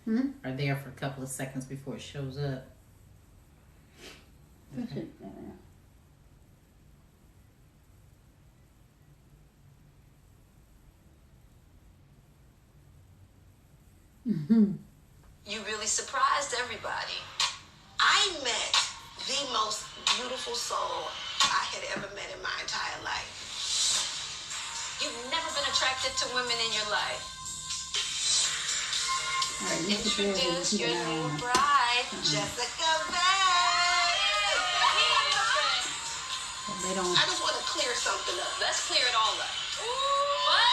are there for a couple of seconds before it shows up. Okay. You really surprised everybody. I met the most beautiful soul I had ever met in my entire life. You've never been attracted to women in your life. Introduce your new bride, Jessica Bett. I just want to clear something up. Let's clear it all up. What?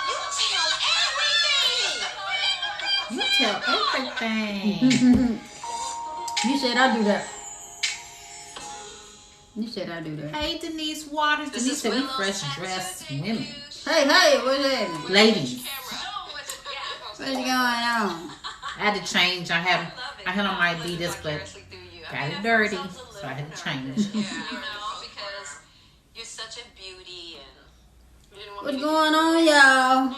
You tell everything. You tell everything. You said I do that. You said I do that. Hey, Denise Waters. Denise said we fresh dressed women. Hey, what's happening? Ladies. What's going on? I had to change. I had on my Adidas, but got it dirty, so I had to change. Because you're such a beauty and what's going on, y'all?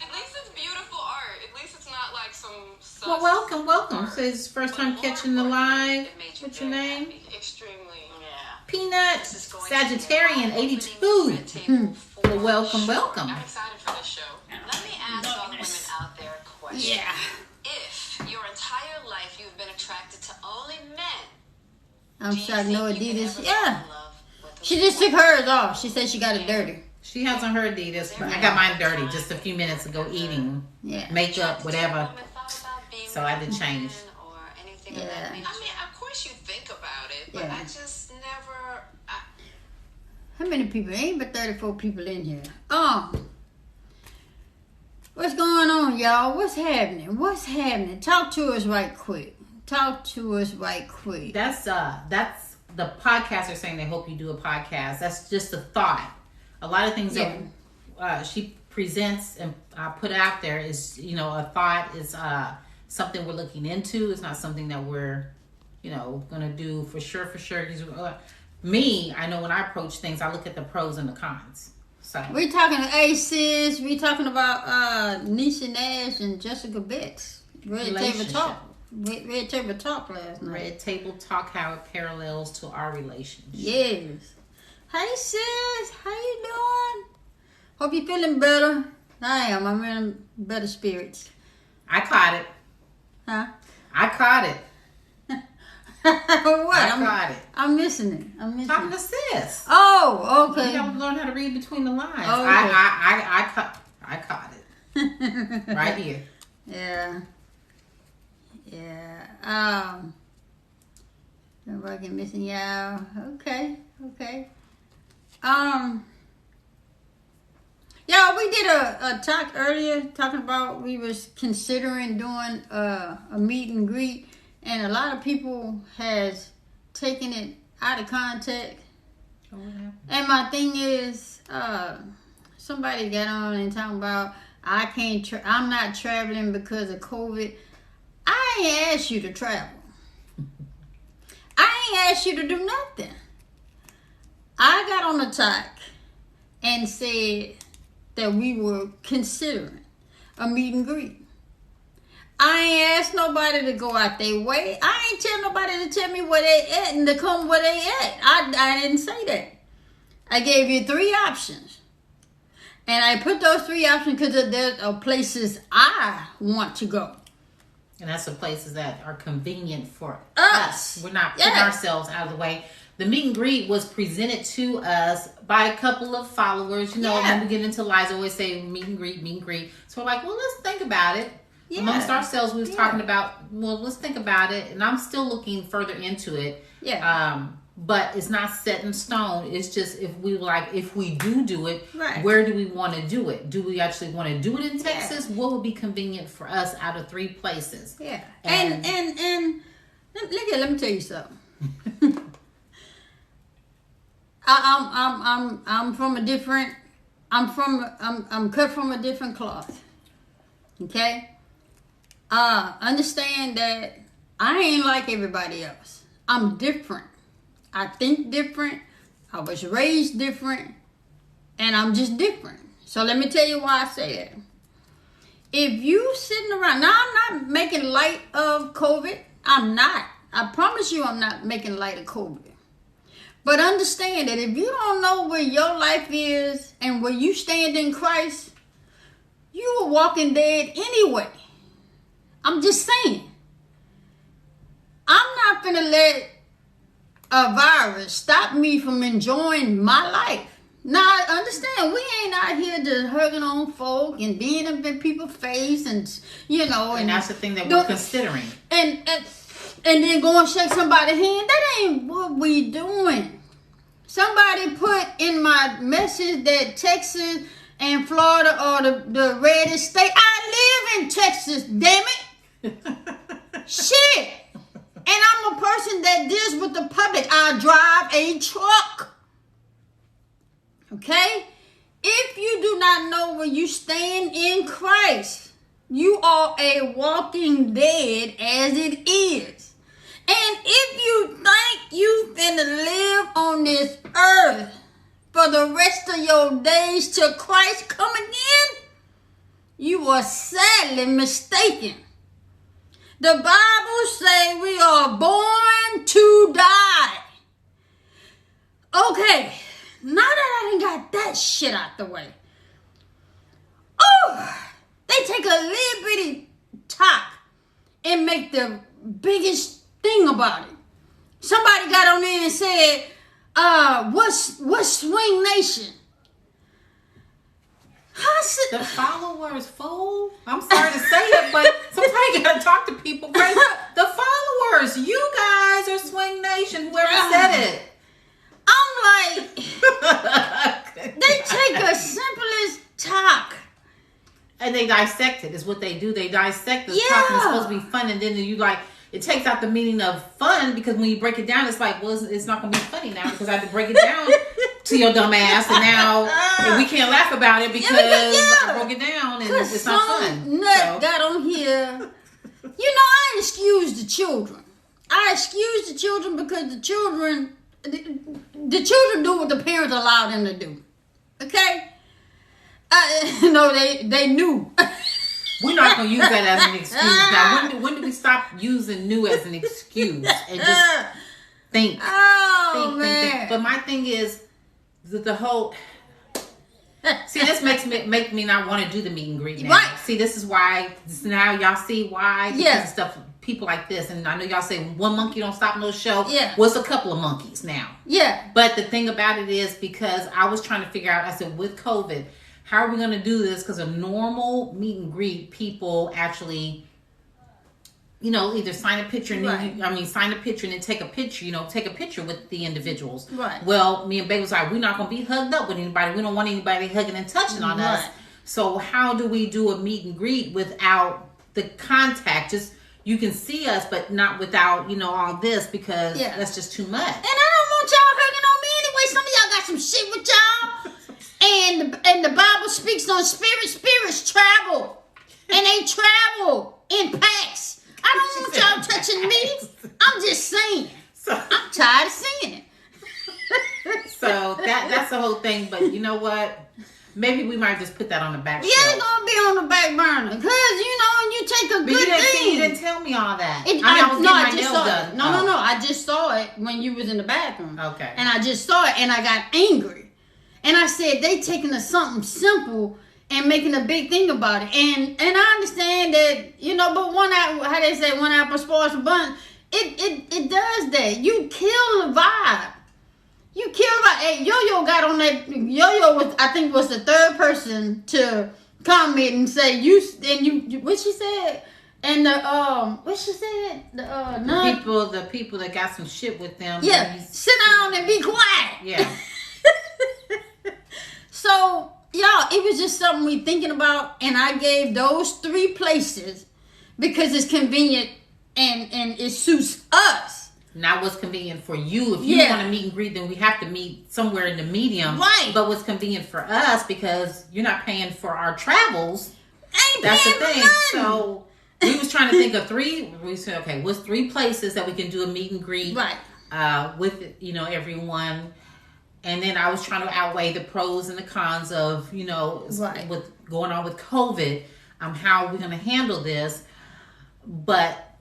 At least it's beautiful art. At least it's not like some. Well, welcome. So it's first time catching the live. What's your name? Extremely. Peanut Sagittarian 82. Well, welcome. I'm excited for this show. Let me ask all the women out there a question. Yeah. If your entire life you've been attracted to only men, I'm sorry, no Adidas. Yeah. She just took hers off. She said she got it dirty. She has on her Adidas, but I got mine dirty just a few minutes ago eating. Yeah. Makeup, whatever. So I had to change. Yeah. I mean, of course you think about it, but I just never. How many people? Ain't but 34 people in here. What's going on, y'all? What's happening? Talk to us right quick. That's the podcaster saying they hope you do a podcast. That's just a thought. A lot of things that she presents and put out there is, a thought is something we're looking into. It's not something that we're, gonna do for sure. Me, I know when I approach things, I look at the pros and the cons. So we talking to ACES. We talking about Neicy Nash and Jessica Bett. Red Table Talk last night. Red Table Talk, how it parallels to our relationship. Yes. Hey sis, how you doing? Hope you feeling better. I am. I'm in better spirits. I caught it. Huh? I caught it. What? I caught it. I'm missing it. Talking to sis. Oh, okay. You gotta learn how to read between the lines. Oh, okay. I caught it. Right here. Yeah. Nobody missing y'all. Okay. Y'all, we did a talk earlier talking about we was considering doing a meet and greet, and a lot of people has taken it out of context. Oh, what happened? And my thing is, somebody got on and talking about I'm not traveling because of COVID. I ain't asked you to travel. I ain't asked you to do nothing. I got on the talk and said that we were considering a meet and greet. I ain't asked nobody to go out their way. I ain't tell nobody to tell me where they at and to come where they at. I didn't say that. I gave you 3 options. And I put those 3 options because there are places I want to go. And that's the places that are convenient for us. We're not putting ourselves out of the way. The meet and greet was presented to us by a couple of followers. When we get into lives, I always say meet and greet. So we're like, well, let's think about it. Yeah. Amongst ourselves, we was talking about, well, let's think about it. And I'm still looking further into it. Yeah. But it's not set in stone. It's just if we do it, right. Where do we want to do it? Do we actually want to do it in Texas? What would be convenient for us out of 3 places? Yeah. And let me tell you something. I'm from a different. I'm cut from a different cloth. Okay. Understand that I ain't like everybody else. I'm different. I think different. I was raised different. And I'm just different. So let me tell you why I say that. If you sitting around, now I'm not making light of COVID. I'm not. I promise you I'm not making light of COVID. But understand that if you don't know where your life is and where you stand in Christ, you are walking dead anyway. I'm just saying. I'm not going to let a virus stop me from enjoying my life. Now, understand, we ain't out here just hugging on folk and being up in people's face and, you know. And that's the thing that we're considering. And then go and shake somebody's hand. That ain't what we doing. Somebody put in my message that Texas and Florida are the reddest state. I live in Texas, damn it. Shit. And I'm a person that deals with the public. I drive a truck. Okay? If you do not know where you stand in Christ, you are a walking dead as it is. And if you think you finna live on this earth for the rest of your days till Christ coming in, you are sadly mistaken. The Bible say we are born to die. Okay, now that I done got that shit out the way. Oh, they take a little bitty talk and make the biggest thing about it. Somebody got on there and said, what's Swing Nation? The followers, fool. I'm sorry to say it, but sometimes you gotta talk to people. Right? The followers, you guys are Swing Nation. Whoever said it. I'm like, they take the simplest talk. And they dissect it, is what they do. They dissect this talking. It's supposed to be fun, and then you like, it takes out the meaning of fun, because when you break it down, it's like, well, it's not going to be funny now because I had to break it down to your dumb ass, and now we can't laugh about it because I broke it down and it's not fun. Nut got on here. You know, I excuse the children. I excuse the children because the children do what the parents allow them to do. Okay? No, they knew. We're not going to use that as an excuse. Now, when do we stop using new as an excuse and just think? Man. But my thing is that the whole... See, this make me not want to do the meet and greet now. Right. See, this is why... Now y'all see why? Because of stuff, people like this. And I know y'all say one monkey don't stop no show. Yeah. Well, it's a couple of monkeys now. Yeah. But the thing about it is, because I was trying to figure out, I said, with COVID... How are we going to do this? Because a normal meet and greet, people actually, you know, either sign a picture and then sign a picture and then take a picture, take a picture with the individuals. Right. Well, me and Babe was like, we're not going to be hugged up with anybody. We don't want anybody hugging and touching on us. So how do we do a meet and greet without the contact? Just, you can see us, but not without, all this, because that's just too much. And I don't want y'all hugging on me anyway. Some of y'all got some shit with y'all. And the Bible speaks on spirits travel. And they travel in packs. I don't want y'all touching me. I'm just saying. I'm tired of seeing it. So that's the whole thing. But you know what? Maybe we might just put that on the back shelf. Yeah, it's going to be on the back burner. Because, you take a good thing. You didn't tell me all that. I was getting my nails done. No. I just saw it when you was in the bathroom. Okay. And I just saw it and I got angry. And I said, they taking something simple and making a big thing about it. And I understand that, but one apple spoils the bunch. It does that. You kill the vibe. Hey, Yo-Yo got on that. Yo-Yo was the third person to comment and say, what she said? And what she said? The people that got some shit with them. Yeah, sit down and be quiet. Yeah. So, y'all, it was just something we thinking about, and I gave those 3 places because it's convenient and it suits us. Not what's convenient for you. If you want to meet and greet, then we have to meet somewhere in the medium. Right. But what's convenient for us, because you're not paying for our travels. That's the thing. So we was trying to think of 3. We said, okay, what's 3 places that we can do a meet and greet? Right. With everyone. And then I was trying to outweigh the pros and the cons of, with going on with COVID. How are we going to handle this? but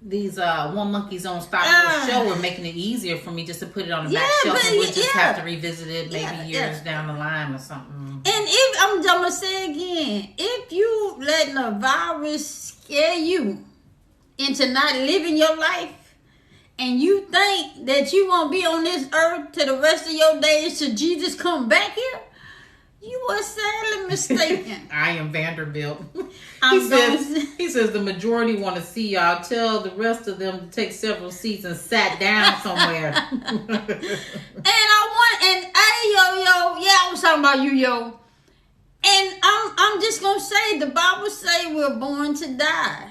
these One Monkey's Own style show were making it easier for me just to put it on the back shelf, and we'll just have to revisit it maybe years down the line or something. And if I'm gonna say again, if you letting a virus scare you into not living your life, and you think that you won't be on this earth to the rest of your days till Jesus come back here, you are sadly mistaken. I am Vanderbilt. He says the majority want to see y'all. Tell the rest of them to take several seats and sat down somewhere. I was talking about you, yo. And I'm just gonna say the Bible say we're born to die.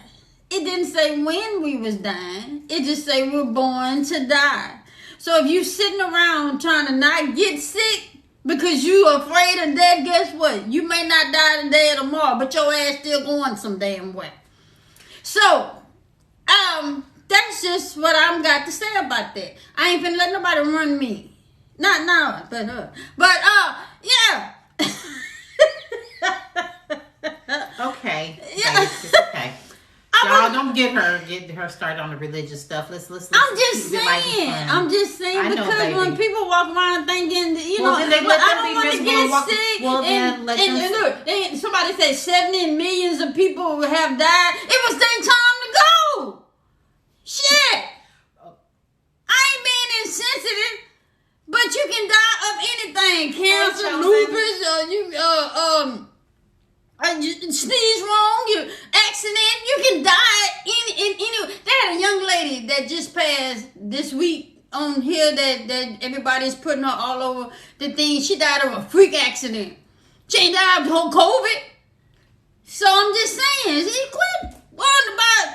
It didn't say when we was dying. It just say we're born to die. So if you sitting around trying to not get sick because you afraid of death, guess what? You may not die today or tomorrow, but your ass still going some damn way. So, that's just what I'm got to say about that. I ain't finna let nobody run me. Not now, but yeah. Okay. Yeah. Okay. Y'all don't get her started on the religious stuff. Let's I'm just saying because when people walk around thinking, then they let I them don't be want to miserable. get sick. Well, then let them. Look, somebody said 70 millions of people have died. It was their time to go. Shit. I ain't being insensitive, but you can die of anything: cancer, lupus, you sneeze wrong, you accident, you can die in any. They had a young lady that just passed this week on here that everybody's putting her all over the thing. She died of a freak accident. She ain't died of the whole COVID. So I'm just saying, she quit worrying about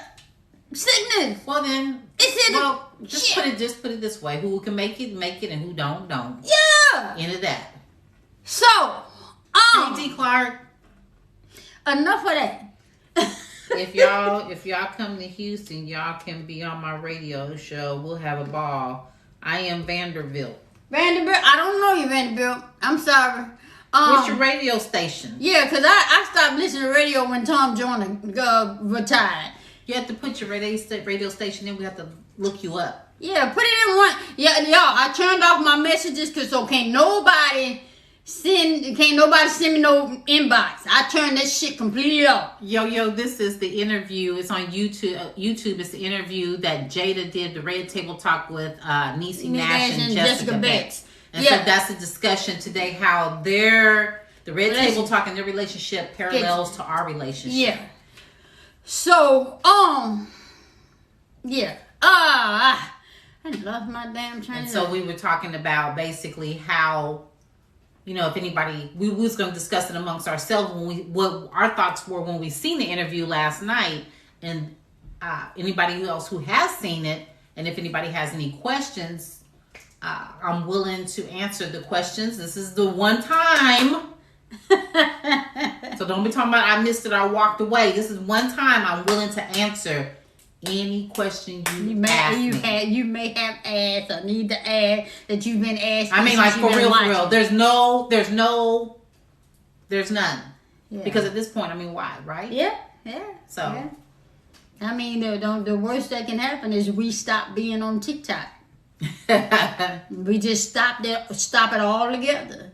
sickness. Well then, just put it this way: who can make it, and who don't. Yeah. End of that. So, D. Clark. Enough of that. if y'all come to Houston, y'all can be on my radio show. We'll have a ball. I am Vanderbilt. I don't know you, Vanderbilt. I'm sorry. What's your radio station? Yeah, because I stopped listening to radio when Tom Joyner retired. You have to put your radio station in. We have to look you up. Yeah, put it in one. Yeah, y'all. I turned off my messages because can't nobody send me no inbox. I turned that shit completely off. Yo, this is the interview. It's on YouTube. YouTube is the interview that Jada did, the Red Table Talk with Neicy Nash and Jessica Bett. And so that's the discussion today, how the Red Table Talk and their relationship parallels to our relationship. Yeah. So, yeah. I lost my damn train. And so we were talking about basically how, if anybody, we was going to discuss it amongst ourselves what our thoughts were when we seen the interview last night, and anybody else who has seen it, and if anybody has any questions, I'm willing to answer the questions. This is the one time. So don't be talking about I missed it or I walked away. This is one time I'm willing to answer any question you ask me. You may have asked or need to ask that you've been asked. I mean, like for real. There's none. Yeah. Because at this point, I mean, why, right? Yeah. So, yeah. I mean, the worst that can happen is we stop being on TikTok. We just stop it all together.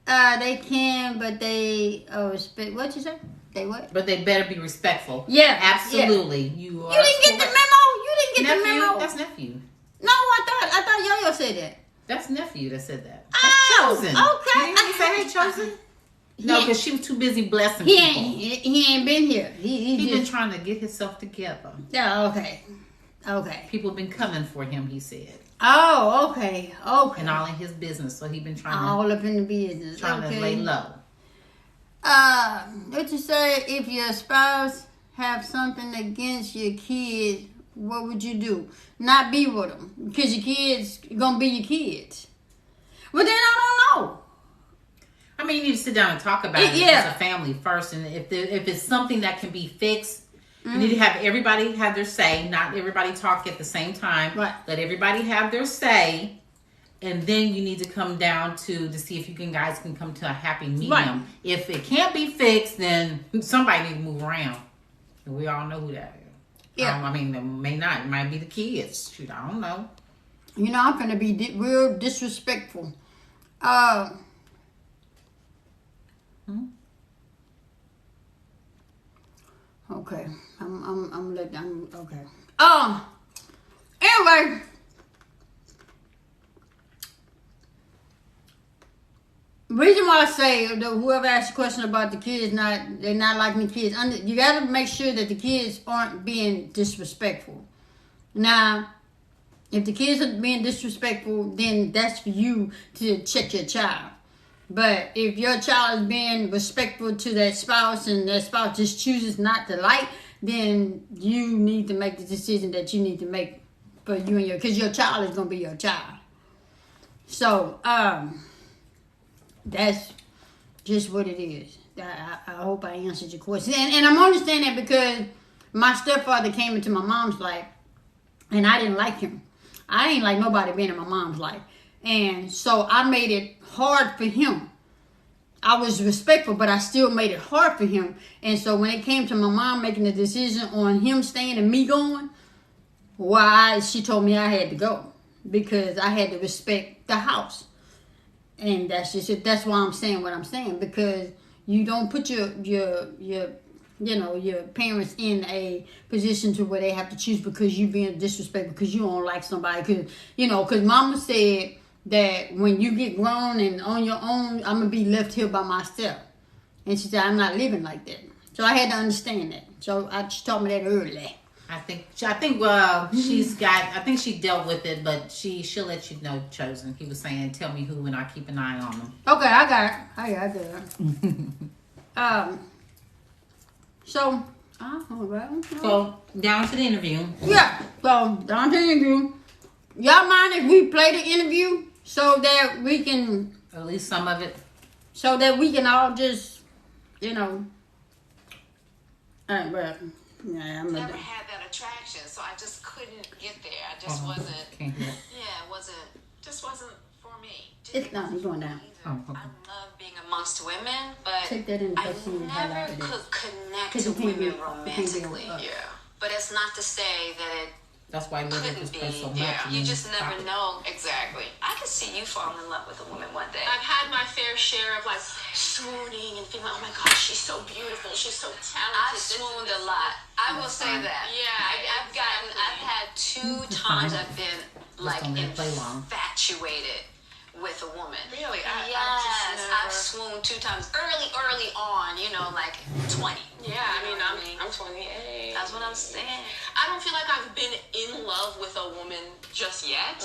They can, but they what you say? They what? But they better be respectful. Yeah, absolutely. Yeah. You didn't get the memo. You didn't get the memo. That's nephew. No, I thought Yo-Yo said that. That's nephew that said that. That's Chosen. Okay. You didn't say, hey, Chosen? No, because she was too busy blessing people. He ain't been here. He been trying to get himself together. Yeah. Okay. People have been coming for him, he said. Oh, okay. And all in his business, so he been trying all up in the business. Trying to lay low. What you say, if your spouse have something against your kids, what would you do? Not be with them, because your kids gonna be your kids. Well, then I don't know. I mean, you need to sit down and talk about it as a family first, and if it's something that can be fixed, you need to have everybody have their say. Not everybody talk at the same time. Right. Let everybody have their say. And then you need to come down to see if you guys can come to a happy medium. Right. If it can't be fixed, then somebody need to move around. And we all know who that is. Yeah. I mean, it may not. It might be the kids. Shoot, I don't know. You know, I'm gonna be real disrespectful. Okay. I'm okay. Anyway. Reason why I say whoever asked the question about the kids they're not liking the kids, you got to make sure that the kids aren't being disrespectful. Now, if the kids are being disrespectful, then that's for you to check your child. But if your child is being respectful to that spouse and that spouse just chooses not to like, then you need to make the decision that you need to make for you and because your child is going to be your child. So, that's just what it is. I hope I answered your question. And I'm understanding that because my stepfather came into my mom's life and I didn't like him. I ain't like nobody being in my mom's life. And so I made it hard for him. I was respectful, but I still made it hard for him. And so when it came to my mom making the decision on him staying and me going, she told me I had to go because I had to respect the house. And that's just it. That's why I'm saying what I'm saying, because you don't put your parents in a position to where they have to choose because you being disrespectful because you don't like somebody. Because mama said that when you get grown and on your own, I'm going to be left here by myself. And she said, I'm not living like that. So I had to understand that. So she taught me that early. I think she dealt with it, but she'll let you know, Chosen. He was saying, tell me who and I keep an eye on them. Okay, I got it. I got it. So down to the interview. Yeah, so down to the interview. Y'all mind if we play the interview so that we can... At least some of it. So that we can all just, but... Yeah, never had that attraction, so I just couldn't get there. I just wasn't. Can't hear. Yeah, just wasn't for me. It's not going down. I love being amongst women, but take that in I never could connect to women romantically. Yeah, but it's not to say that it. That's why women just play so much. Yeah, you just never know. Exactly. I could see you falling in love with a woman one day. I've had my fair share of swooning and feeling, oh my gosh, she's so beautiful, she's so talented. I've swooned a lot. I will say that. Yeah, I've had 2 times I've been infatuated with a woman. Really? I've swooned 2 times. Early on, 20. Yeah, I'm 28. That's what I'm saying. I don't feel like I've been in love with a woman just yet,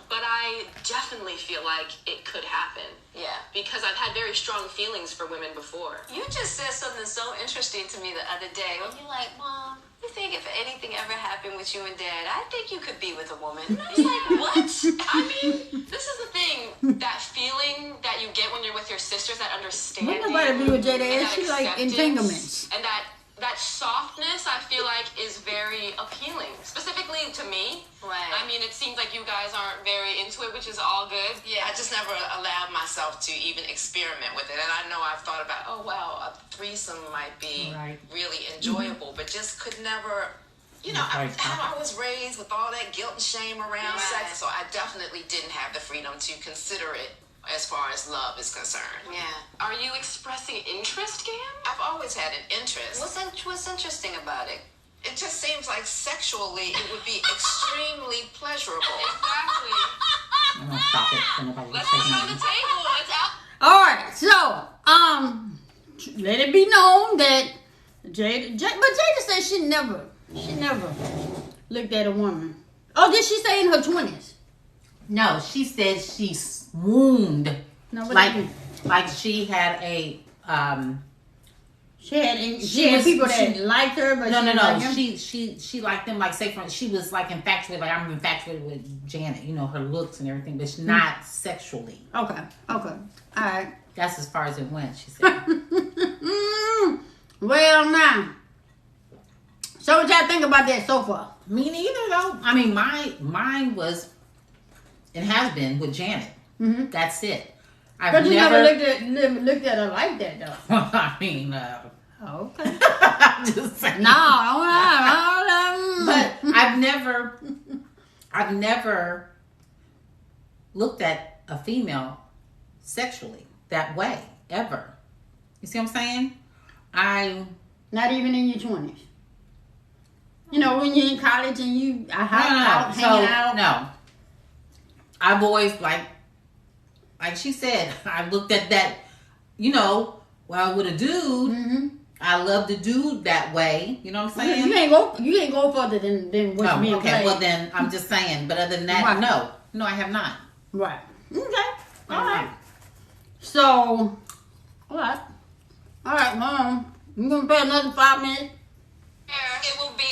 but I definitely feel like it could happen. Yeah. Because I've had very strong feelings for women before. You just said something so interesting to me the other day. When you're like, Mom, you think if anything ever happened with you and Dad, I think you could be with a woman. And I was like, what? This is the thing, that feeling that you get when you're with your sisters, that understanding. Nobody be with Jada. She like entanglements. And that softness, I feel like, is very appealing. Specifically to me. Right. It seems like you guys aren't very into it, which is all good. Yeah, I just never allowed myself to even experiment with it. And I know I've thought about, oh, wow, a threesome might be really enjoyable, but just could never... I was raised with all that guilt and shame around sex, so I definitely didn't have the freedom to consider it as far as love is concerned. Yeah. Are you expressing interest, Gam? I've always had an interest. What's interesting about it? It just seems like sexually it would be extremely pleasurable. Exactly. I'm gonna stop it. Let's put it on the table. It's out. All right, so let it be known that Jada said she never looked at a woman. Oh, did she say in her 20s? No, she said she swooned. No, like she had a she had people that liked her, but no. She liked them. Like, say for she was like infatuated. Like, I'm infatuated with Janet. Her looks and everything, but not sexually. Okay, all right. That's as far as it went. She said. Well, now. So what y'all think about that so far? Me neither, though. Mine was and has been with Janet. Mm-hmm. That's it. But you never looked at her like that, though. Okay. I'm just saying. No, never looked at a female sexually that way ever. You see what I'm saying? Not even in your 20s. You know, when you're in college and you are hanging out. No. I've always, like she said, I looked at that, you know, well, with a dude, Mm-hmm. I love the dude that way. You know what I'm saying? You ain't go further than what's being okay. played. Well, then, I'm just saying. But other than that, Right. No, I have not. Right. Okay. All Mhm. right. So, all right. I'm going to pay another 5 minutes. It will be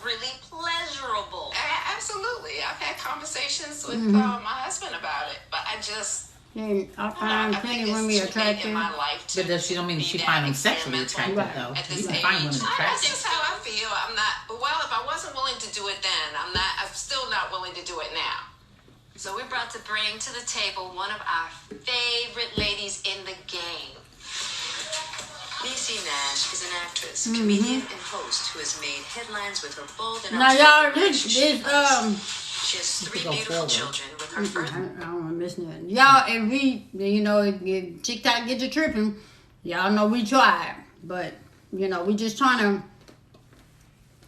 really pleasurable. Absolutely. I've had conversations with Mm-hmm. my husband about it, but I just And I find I plenty think of women it's too late attractive. in my life to But she don't mean be she that find them sexually experimental attractive, though. at You this can age. find women That's attractive. just how I feel. I'm not. Well, if I wasn't willing to do it then, I'm still not willing to do it now. So we're about to bring to the table one of our favorite ladies in the game. Neicy Nash is an actress, comedian, and host who has made headlines with her bold and Now, y'all, outspoken relationship advice. She has You 3 could go beautiful forward. children with her I first. don't want to miss nothing. Y'all, if TikTok get you tripping, y'all know we tried. But, we just trying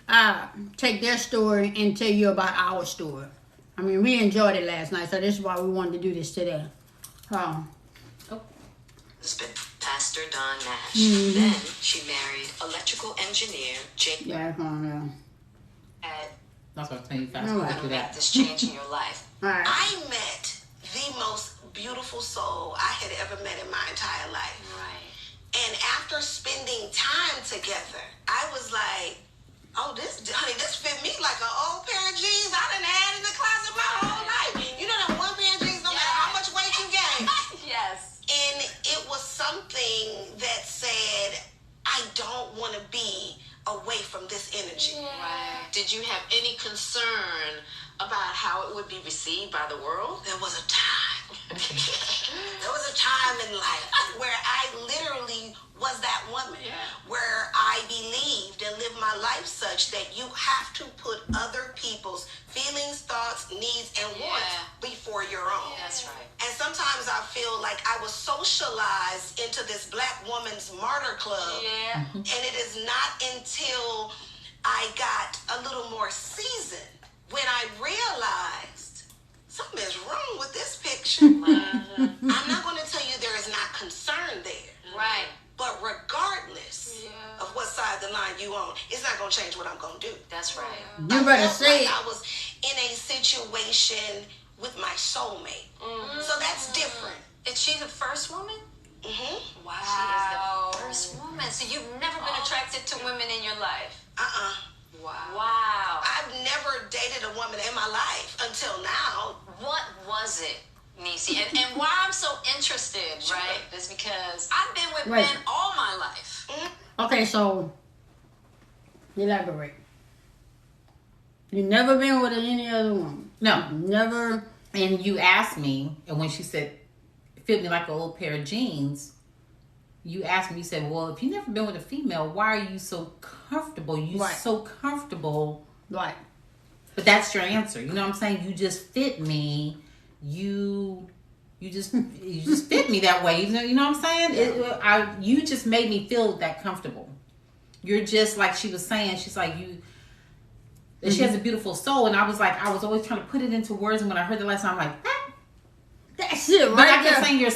to take their story and tell you about our story. I mean, we enjoyed it last night, so this is why we wanted to do this today. Husband, Pastor Don Nash. Mm-hmm. Then she married electrical engineer Jake. Yeah, come on now. That's what I'm saying. You fast All forward right. through Make that. this change in your life. All right. I met the most beautiful soul I had ever met in my entire life. Right. And after spending time together, I was like, oh, this fit me like an old pair of jeans I done had in the closet my whole life. You know that one pair of jeans, no matter how much weight you gain. Yes. And it was something that said, I don't want to be away from this energy. Right. Did you have any concern about how it would be received by the world? There was a time. There was a time in life where I literally was that woman, where I believed and lived my life such that you have to put other people's feelings, thoughts, needs, and wants before your own. That's right. And sometimes I feel like I was socialized into this black woman's martyr club. Yeah. And it is not until I got a little more seasoned when I realized something is wrong with this picture. I'm not going to tell you there is not concern there. Right. But regardless of what side of the line you on, it's not going to change what I'm going to do. That's right. You better I felt say like it. I was in a situation with my soulmate. So that's different. Is she the first woman? Mm-hmm. Wow. She is the first woman. So you've never been attracted to women in your life? Wow. I've never dated a woman in my life until now. What was it, Neicy? And why I'm so interested, right, is because I've been with Right. men all my life. Okay, so elaborate. You never been with any other woman? No. Never. And you asked me, and when she said, it fit me like an old pair of jeans, you asked me, you said, well, if you've never been with a female, why are you so comfortable? Right. So comfortable. Right. But that's your answer. You know what I'm saying? You just fit me. You just fit me that way. You know what I'm saying? You just made me feel that comfortable. You're just like she was saying. She's like she has a beautiful soul, and I was always trying to put it into words. And when I heard the last time, I'm like, That's it, right but I there. kept saying your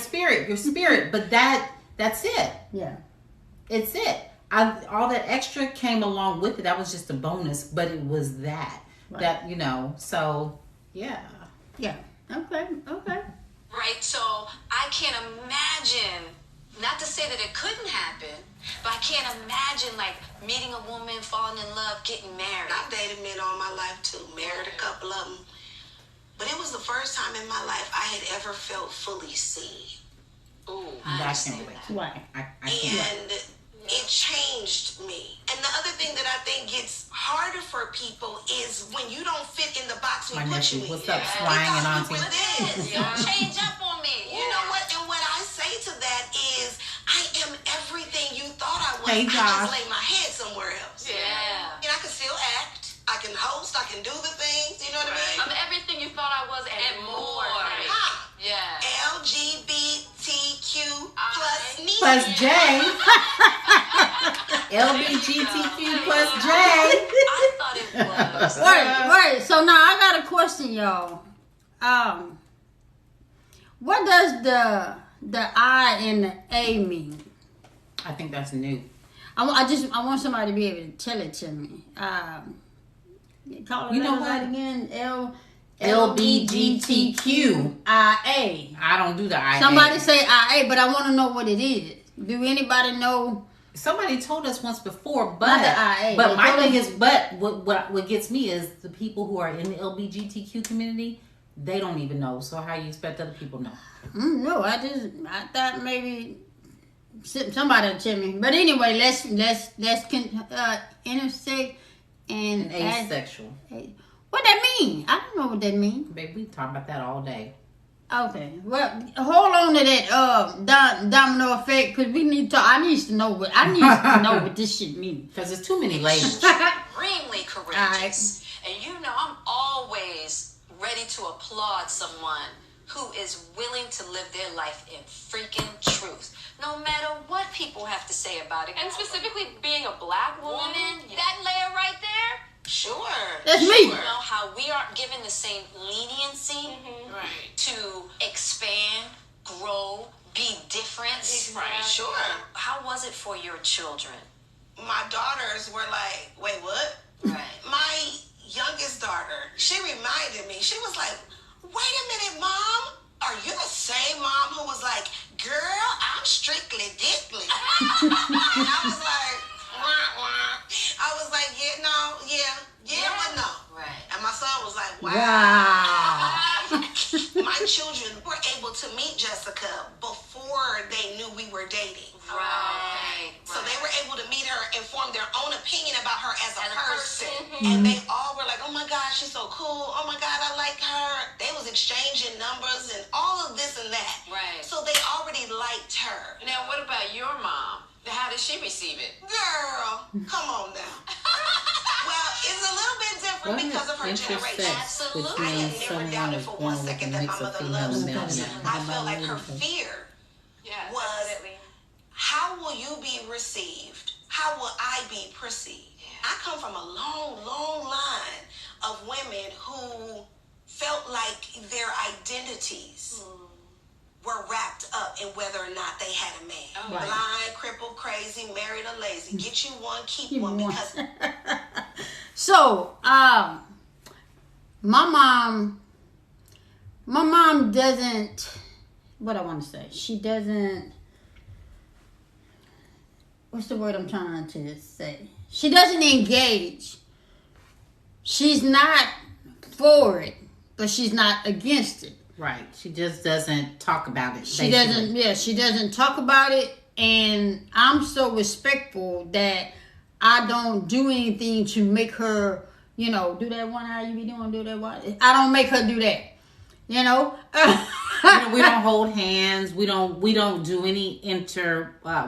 spirit. But that's it. Yeah. It's it. All that extra came along with it. That was just a bonus, but it was that. Right. That, so, yeah. Yeah. Okay. Right, so I can't imagine, not to say that it couldn't happen, but I can't imagine like meeting a woman, falling in love, getting married. I've dated men all my life too, married a couple of them. But it was the first time in my life I had ever felt fully seen. Ooh, I I can't understand wait. that. Right. I can't. And it changed me. And the other thing that I think gets harder for people is when you don't fit in the box we My put nephew, you in. what's up, We Swang and thought you Auntie? were this. Don't change up on me. You know what? And what I say to that is, I am everything you thought I was. Hey, I Josh. just lay my head somewhere else. Yeah. And I can still act. I can can host, I can do the things, you know what I mean? I'm everything you thought I was and more. Right. Huh. Yeah. LGBTQ plus me. Plus J. LGBTQ plus J. I thought it was. Wait. So now I got a question, y'all. What does the I and the A mean? I think that's new. I want somebody to be able to tell it to me. Call it You know that what? again? LBGTQ. IA. I don't do the IA. Somebody say IA, but I want to know what it is. Do anybody know? Somebody told us once before, Not the IA. but my thing is, what gets me is the people who are in the LGBTQ community, they don't even know. So how you expect other people to know? No, I thought maybe somebody would tell me. But anyway, let's intersect and asexual. What that mean? I don't know what that mean. Baby, we talk about that all day. Okay, well, hold on to that domino effect, because we need to. I need to know what this shit means. Because there's too many labels. Extremely courageous. All And you know, I'm always ready to applaud someone who is willing to live their life in freaking truth, no matter what people have to say about it. And specifically being a black woman, that layer right there. Sure. That's me. You know how we aren't given the same leniency to expand, grow, be different. Right. Sure. How was it for your children? My daughters were like, wait, what? Right. My youngest daughter, she reminded me, she was like, wait a minute, Mom. Are you the same mom who was like, girl, I'm strictly dickly? And I was like, wah, wah. I was like, yeah, but no. Right. And my son was like, wow. My children were able to meet Jessica before they knew we were dating. Right. So they were able to meet her and form their own opinion about her as a person. And they all were like, oh my God, she's so cool. Oh my God, I like her. They was exchanging numbers and all of this and that. Right. So they already liked her. Now, what about your mom? How did she receive it? Girl, come on now. Well, it's a little bit different because of her generation. Absolutely. I had never doubted for one second that my mother loves me. I felt like her fear was, how will you be received? How will I be perceived? I come from a long, long line of women who felt like their identities were wrapped up in whether or not they had a man. Blind, crippled, crazy, married, or lazy. Get you one, keep one. Because So, my mom doesn't, what I want to say, she doesn't, what's the word I'm trying to say? She doesn't engage. She's not for it, but she's not against it. Right. She just doesn't talk about it. She doesn't talk about it, and I'm so respectful that I don't do anything to make her, do that one how you be doing, do that one. I don't make her do that. We don't hold hands. We don't do any we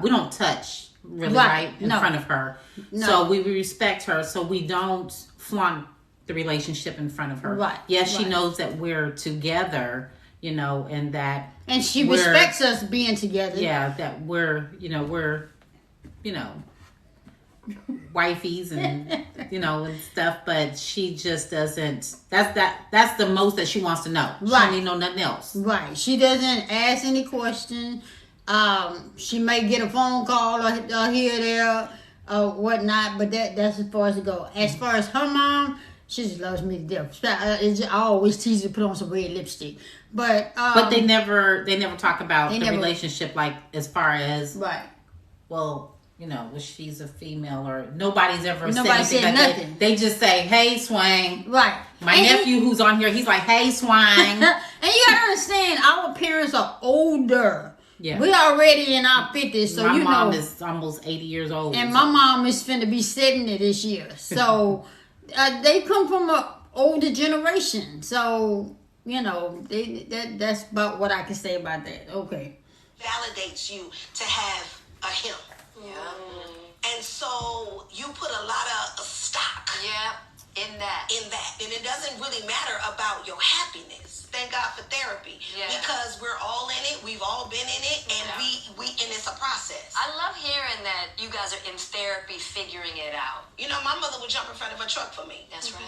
don't touch really right in front of her. No. So we respect her. So we don't flaunt the relationship in front of her. Right. Yes, she knows that we're together, and that. And she respects us being together. Yeah, that we're wifeys and and stuff, but she just doesn't. That's the most that she wants to know. Right. She don't need to know nothing else. Right. She doesn't ask any questions. She may get a phone call or here, there, or whatnot, but that's as far as it goes. As far as her mom, she just loves me to death. I always tease her to put on some red lipstick, but they never talk about the relationship, like as far as well, she's a female or nobody's ever said anything like nothing. They just say, "Hey, Swang." Right. My nephew who's on here, he's like, "Hey, Swang." And you gotta understand, our parents are older. Yeah. We already in our 50s, so my mom is almost 80 years old. And my mom is finna be 70 this year. So they come from an older generation. So, that's about what I can say about that. Okay. Validates you to have a him. Yeah. And so you put a lot of stock In that. And it doesn't really matter about your happiness. Thank God for therapy. Yeah. Because we're all in it. We've all been in it. And and it's a process. I love hearing that you guys are in therapy figuring it out. You know, my mother would jump in front of a truck for me. That's right.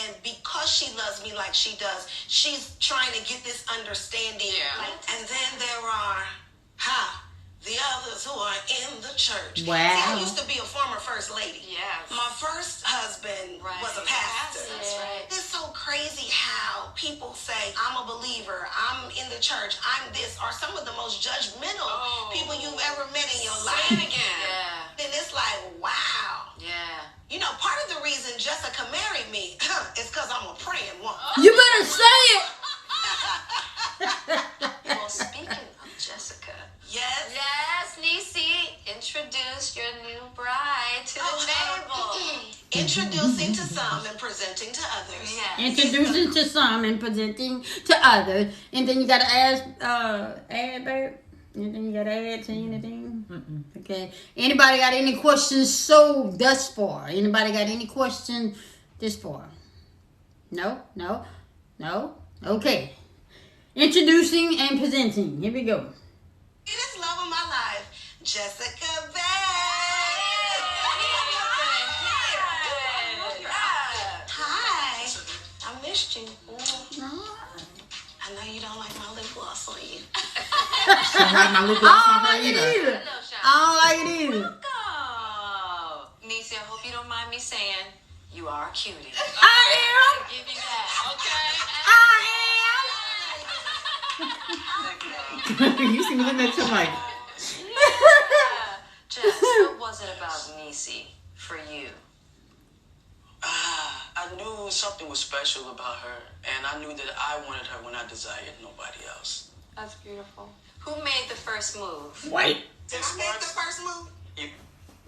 And because she loves me like she does, she's trying to get this understanding. Yeah. And then there are, the others who are in the church. Wow. See, I used to be a former first lady. Yes. My first husband was a pastor. That's right. It's so crazy how people say, I'm a believer, I'm in the church, I'm this, are some of the most judgmental people you've ever met in your life. Say it again. Yeah. Then it's like, wow. Yeah. You know, part of the reason Jessica married me is because I'm a praying woman. You better say it. Well, speaking of Jessica. Yes. Yes, Neicy, introduce your new bride to the table. Introducing to some and presenting to others. Yes. Introducing to some and presenting to others. And then you gotta add, babe? Anything you gotta add to anything? Okay. Anybody got any questions thus far? Anybody got any questions this far? No? Okay. Introducing and presenting. Here we go. This love of my life, Jessica Bett. Hi. I missed you. I know you don't like my lip gloss on you. I don't like my lip gloss on her either. I don't like it either. Oh, Neicy, I hope you don't mind me saying you are a cutie. I Give you that, okay? You see me looking at you like, Jess, what was it about Neicy for you? I knew something was special about her, and I knew that I wanted her when I desired nobody else. That's beautiful. Who made the first move? Wait. Did I make the first move?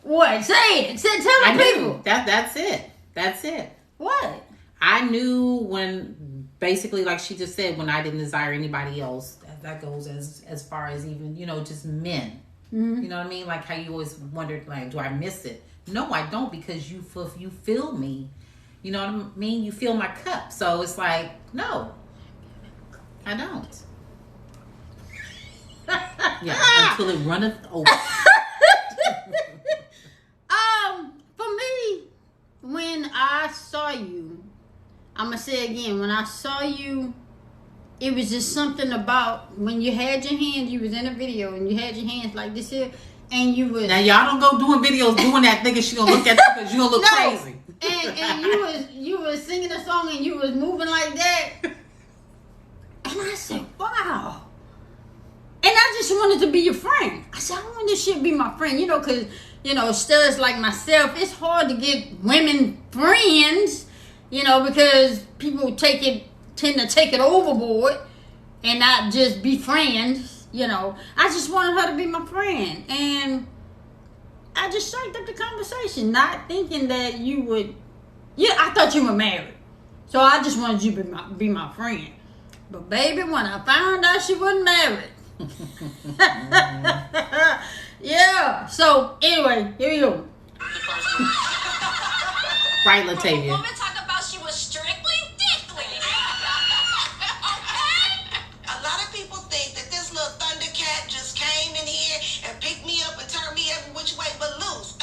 What? Say it. Tell the people. That's it. That's it. What? I knew when, basically, like she just said, when I didn't desire anybody else. That goes as far as even, just men. Mm-hmm. You know what I mean? Like how you always wondered, like, do I miss it? No, I don't, because you feel me. You know what I mean? You fill my cup. So it's like, no, I don't. Yeah, until it runneth over. For me, when I saw you, I'm gonna say again, when I saw you, it was just something about when you had your hands, you was in a video and you had your hands like this here, and you was... Now y'all don't go doing videos doing that thinking she gonna look at you because you gonna look crazy. And you was singing a song and you was moving like that. And I said, wow. And I just wanted to be your friend. I said, I want this shit to be my friend, because, studs like myself, it's hard to get women friends, because people tend to take it overboard and not just be friends, I just wanted her to be my friend. And I just straightened up the conversation, not thinking that you would... Yeah, I thought you were married. So I just wanted you to be my friend. But baby, when I found out she wasn't married... Yeah. So, anyway, here we go. Right, Latavia. Woman talk about she was strictly dickly. A lot of people think that this little Thundercat just came in here and picked me up and turned me every which way but loose.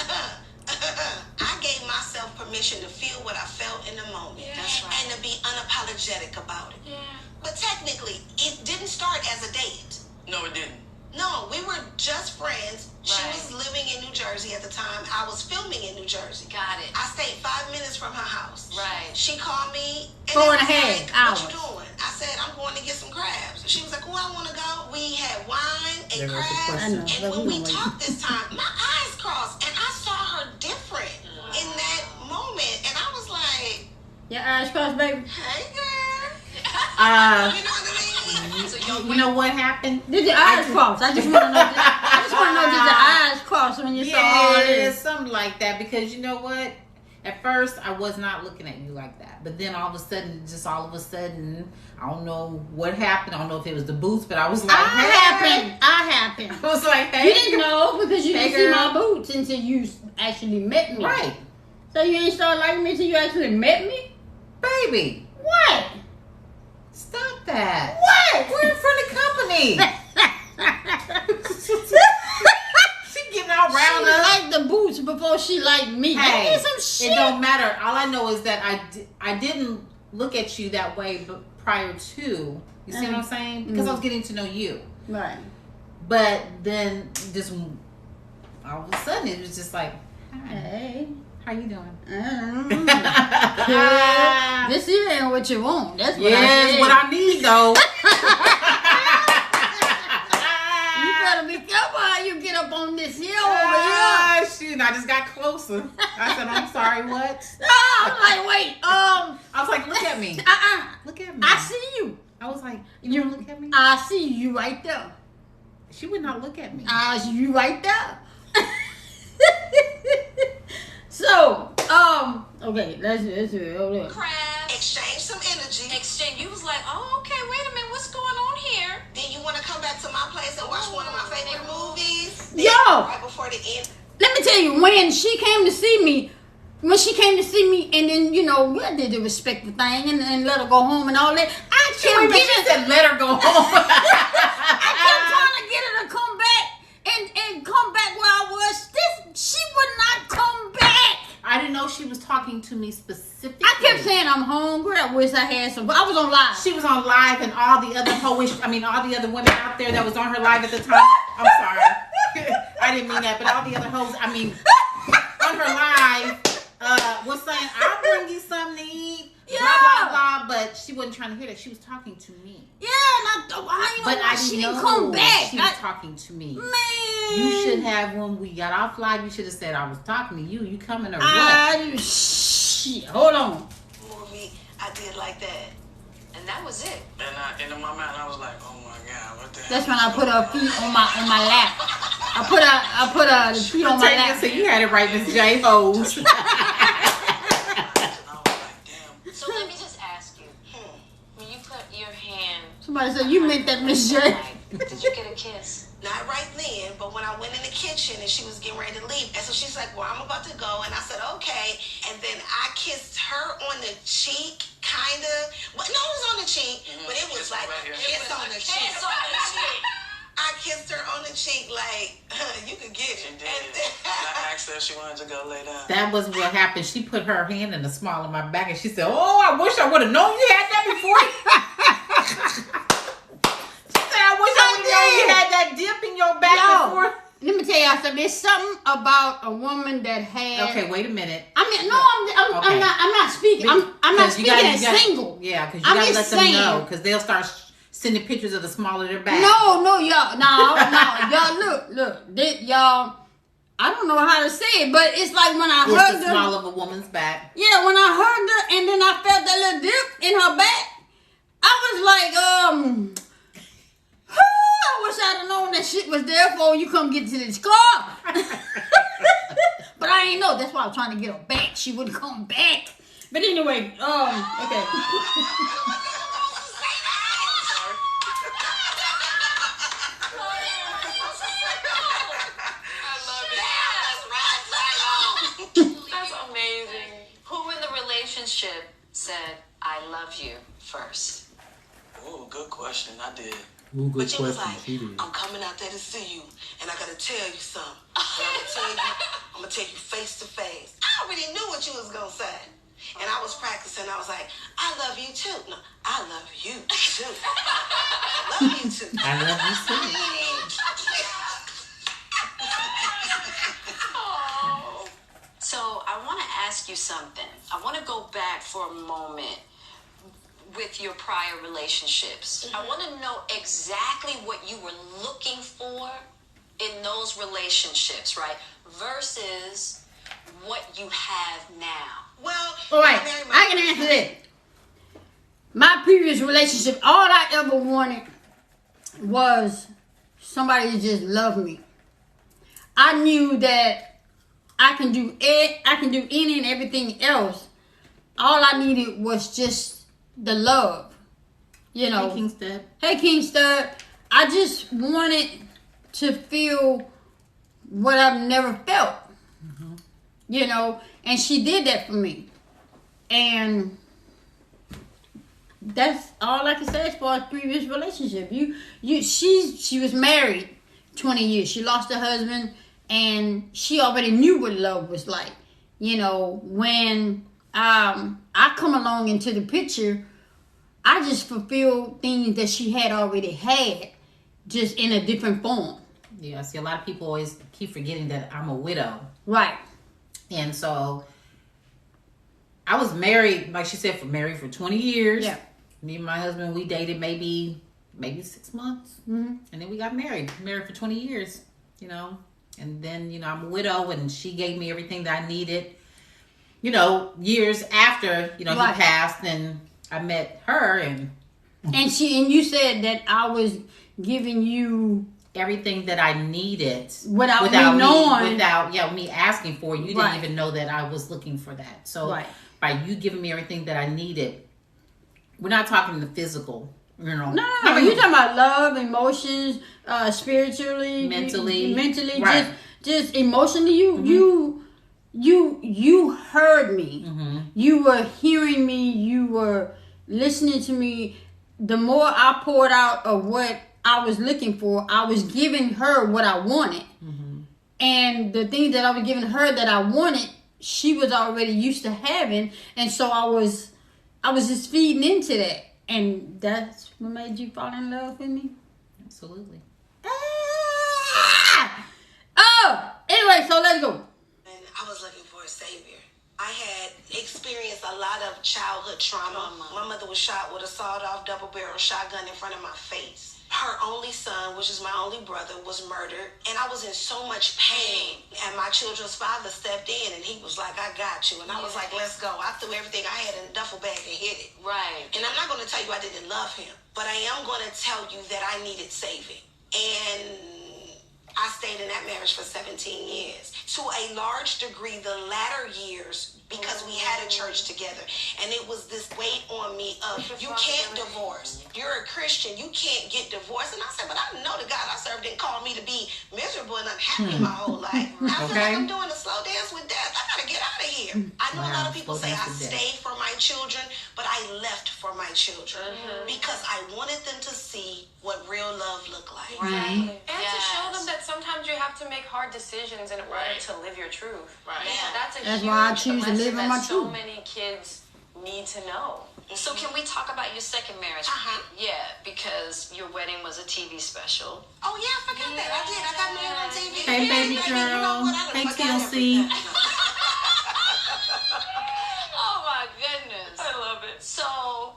I gave myself permission to feel what I felt in the moment. That's right. And to be unapologetic about it. Yeah. But technically, it didn't start as a date. No, it didn't. No, we were just friends. She Right. was living in New Jersey at the time. I was filming in New Jersey. Got it. I stayed 5 minutes from her house. Right. She called me. And 4 it and a was half like, hours. What you doing? I said, I'm going to get some crabs. She was like, oh, I want to go. We had wine and There goes the crabs. question. I know, And but when we we know talked this time, my eyes crossed. And I saw her different in that moment. And I was like, Your eyes crossed, baby. hey, girl. Uh, You know what I mean? you know what happened? Did your eyes cross? I just want to know. Did your eyes cross when you saw all Yeah, this? something like that. Because you know what? At first, I was not looking at you like that. But then all of a sudden, I don't know what happened. I don't know if it was the boots, but I was like, I happened. I was like, hey. You didn't know because you Hey, didn't see girl. my boots until you actually met me. Right. So you ain't started liking me until you actually met me? Baby. What? Stop that. What? We're in front of company. She getting all round She up. liked the boots before she liked me. Hey, That is some shit. it don't matter. All I know is that I didn't look at you that way prior to. You see what I'm saying? Because I was getting to know you. Right. But then just all of a sudden it was just like, hi, Hey. how you doing? This here ain't what you want. That's what I Yes, said. what I need though. You better be careful how you get up on this hill over here. Ah, shoot, I just got closer. I said, I'm sorry, what? I'm like, wait, I was like, look at me. Look at me. I see you. I was like, you wanna look at me? I see you right there. She would not look at me. I see you right there. So, okay, let's hold up. Crabs. Exchange some energy. Exchange. You was like, oh, okay, wait a minute, what's going on here? Then you want to come back to my place and watch one of my favorite movies. Yo! Right before the end. Let me tell you, when she came to see me, and then, you know, I did the respectful thing and let her go home and all that, I kept Wait a minute, she said let her go home. I kept trying to get her to come back and come back where I was. She would not come back. I didn't know she was talking to me specifically. I kept saying I'm hungry. I wish I had some. But I was on live. She was on live, and all the other all the other women out there that was on her live at the time. I'm sorry, I didn't mean that, but all the other hoes, on her live, was saying, "I'll bring you something to eat." Yeah. Blah blah blah. But she wasn't trying to hear that. She was talking to me. Yeah, and she didn't come back. She was talking to me. Man, You should have, when we got off live, you should have said, I was talking to you. You coming or what? Shit. Hold on. Movie I did like that. And that was it. And in my mind, I was like, oh my God, what the hell? That's when I put her feet on my lap. I put her feet on my lap. So you had it right, Miss J. Hoes. So let me just ask you, when you put your hand... Somebody said, you meant that, Miss J. Did you get a kiss? Not right then, but when I went in the kitchen and she was getting ready to leave, and so she's like, well, I'm about to go, and I said, okay, and then I kissed her on the cheek, kind of. Well, no, it was on the cheek, but it was like a kiss on the cheek. I kissed her on the cheek like, you could get it. She did. I asked her if she wanted to go lay down. That was what happened. She put her hand in the small of my back, and she said, oh, I wish I would have known you had that before. I wish I would know you had that dip in your back before. Let me tell y'all something. There's something about a woman that has. Okay, wait a minute. I mean, no, I'm not speaking. I'm not speaking as single. Yeah, because you gotta let them know, because they'll start sending pictures of the small of their back. No, y'all, y'all, look, y'all. I don't know how to say it, but it's like when I hugged the her. small of a woman's back. Yeah, when I hugged her, and then I felt that little dip in her back. I was like, I wish I'd have known that shit was there before you come get to this car. But I ain't know. That's why I was trying to get her back. She wouldn't come back. But anyway, okay. That's amazing. Who in the relationship said, I love you first? Ooh, good question. I did. Ooh, good But you was question. like, She did. I'm coming out there to see you, and I gotta tell you something. And I'm gonna tell you face to face. I already knew what you was gonna say. And I was practicing. I was like, I love you too. No, I love you too. I love you too. I love you too. So I want to ask you something. I want to go back for a moment with your prior relationships. I want to know exactly what you were looking for in those relationships, right? Versus what you have now. Well, All right, very much- I can answer that. My previous relationship, all I ever wanted was somebody to just love me. I knew that I can do any and everything else. All I needed was just the love. You know. Hey, Kingston. Hey, Kingston. I just wanted to feel what I've never felt. You know, and she did that for me. And that's all I can say as far as previous relationship. She was married 20 years. She lost her husband, and she already knew what love was like. You know, when I come along into the picture, I just fulfill things that she had already had, just in a different form. Yeah, see, a lot of people always keep forgetting that I'm a widow. Right. And so I was married, like she said, married for 20 years. Yeah. Me and my husband, we dated maybe 6 months. Mm-hmm. And then we got married. Married for 20 years, you know. And then, you know, I'm a widow, and she gave me everything that I needed. You know, years after, you know, right. he passed, and I met her, and you said that I was giving you everything that I needed without me knowing, without me asking for it. You right. didn't even know that I was looking for that. So right. by you giving me everything that I needed, we're not talking the physical, you know. No, you're talking about love, emotions, spiritually, mentally, right. just emotionally. You heard me. Mm-hmm. You were hearing me. You were listening to me. The more I poured out of what I was looking for, I was giving her what I wanted. Mm-hmm. And the things that I was giving her that I wanted, she was already used to having. And so I was just feeding into that. And that's what made you fall in love with me? Absolutely. Oh! Anyway, so let's go. And I was looking for a savior. I had experienced a lot of childhood trauma. My mother was shot with a sawed-off double-barrel shotgun in front of my face. Her only son, which is my only brother, was murdered, and I was in so much pain. And my children's father stepped in, and he was like, "I got you." And I was like, "Let's go." I threw everything I had in a duffel bag and hid it. Right. And I'm not going to tell you I didn't love him, but I am going to tell you that I needed saving. And I stayed in that marriage for 17 years. To a large degree, the latter years, because we had a church together, and it was this weight on me of, you can't divorce. You're a Christian. You can't get divorced. And I said, but I know the God I serve didn't call me to be miserable and unhappy my whole life. I feel like I'm doing a slow dance with death. I got to get out of here. I know a lot of people say I stayed for my children, but I left for my children because I wanted them to see what real love looked like. Right. And to show them that sometimes you have to make hard decisions in order to live your truth. Right. Yeah, that's That's huge why I choose to live in my so truth. many kids need to know. So can we talk about your second marriage? Yeah, because your wedding was a TV special. Oh yeah, I forgot that. I did. I got married on TV. Hey, baby girl. You know what? I done Hey, forgot TLC. everything. Oh my goodness. I love it. So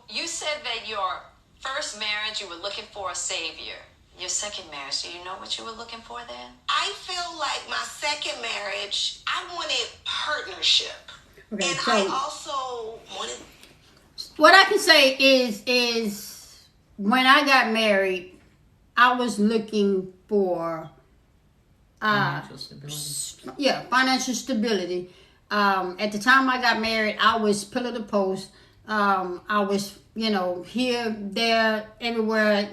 you said that your first marriage you were looking for a savior. Your second marriage, do you know what you were looking for then? I feel like my second marriage, I wanted partnership. Okay, And so I also wanted... what I can say is when I got married, I was looking for Financial stability. financial stability. At the time I got married, I was pillar to post. I was, here, there, everywhere.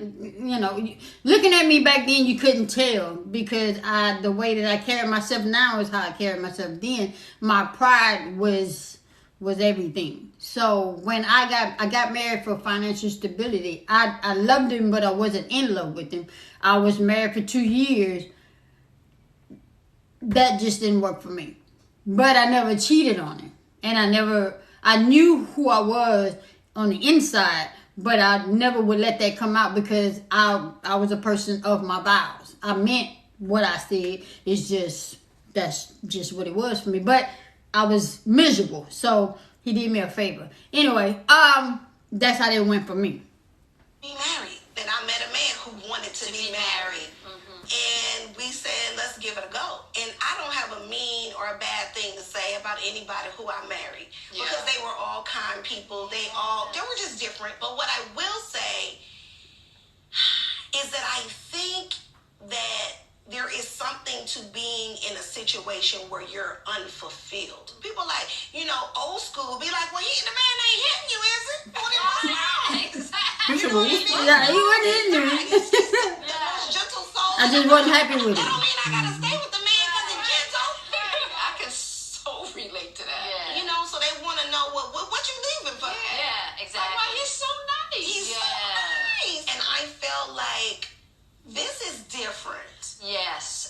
Looking at me back then, you couldn't tell because the way that I carried myself now is how I carried myself then. My pride was everything. So when I got married for financial stability, I loved him, but I wasn't in love with him. I was married for 2 years. That just didn't work for me. But I never cheated on him. And I knew who I was on the inside, but I never would let that come out because I was a person of my vows. I meant what I said. That's just what it was for me. But I was miserable. So he did me a favor. Anyway, that's how it went for me. Be married. Then I met a man who wanted to be married. And we said, let's give it a go. And I don't have a mean or a bad thing to say about anybody who I married. Because they were all kind people. They were just different. But what I will say is that I think that there is something to being in a situation where you're unfulfilled. People like, old school be like, well, the man ain't hitting you, is it? What it was? Yeah, he wasn't in there. The most gentle soul. I just wasn't happy with That it. don't mean I gotta stay with the man because he's gentle. I can so relate to that. So they want to know what you leaving for. Yeah, exactly. Like, why he's so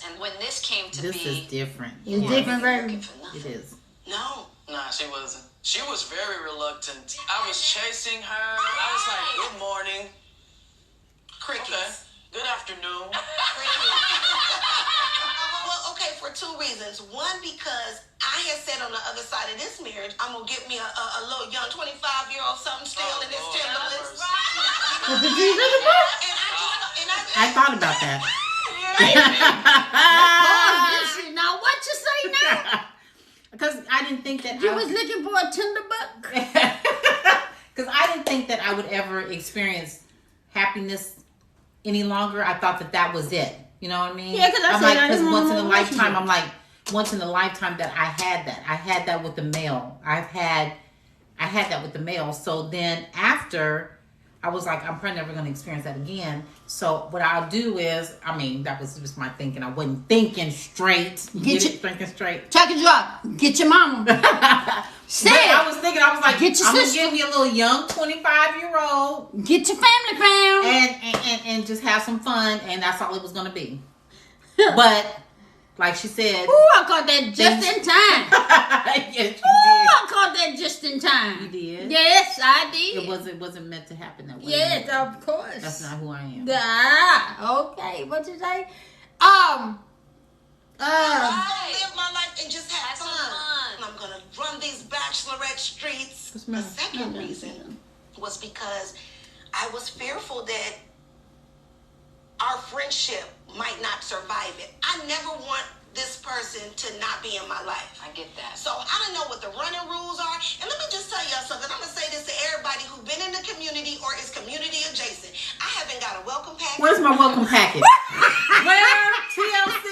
And when this came to This be, is different. It's different, baby. looking for nothing. It is. No. Nah, she wasn't. She was very reluctant. I was chasing her. I was like, good morning. Crickets. Okay. Good afternoon. Well, okay, for two reasons. One, because I had said on the other side of this marriage, I'm going to get me a little young 25-year-old something still in his Timberlands. I thought about that. Now what you say now? Because I didn't think that You was looking for a tinder buck? Because I didn't think that I would ever experience happiness any longer. I thought that was it. You know what I mean? Yeah, because I'm like, didn't once in want a no lifetime, relationship. I'm like, once in a lifetime that I had that. I had that with the male. I had that with the male. So then after, I was like, I'm probably never going to experience that again. So what I'll do is, I mean, that was just my thinking. I wasn't thinking straight. Thinking straight. Chuck and drop. Get your mama. Say But it. I was thinking, I was like, Get your I'm going to sister. give me a little young 25-year-old Get your family crown. and just have some fun. And that's all it was going to be. But like she said, Ooh, I caught that just in time. yes, Ooh, you I caught that just in time. You did? Yes, I did. did. It wasn't meant to happen that way. Yes, of course. That's not who I am. Okay. What you say? I'm gonna live my life and just have Have some fun. fun. And I'm gonna run these bachelorette streets. What's the The matter? second reason was because I was fearful that our friendship might not survive it. I never want this person to not be in my life. I get that. So I don't know what the running rules are. And let me just tell y'all something. I'm gonna say this to everybody who's been in the community or is community adjacent. I haven't got a welcome package. Where's my welcome packet? Where, TLC?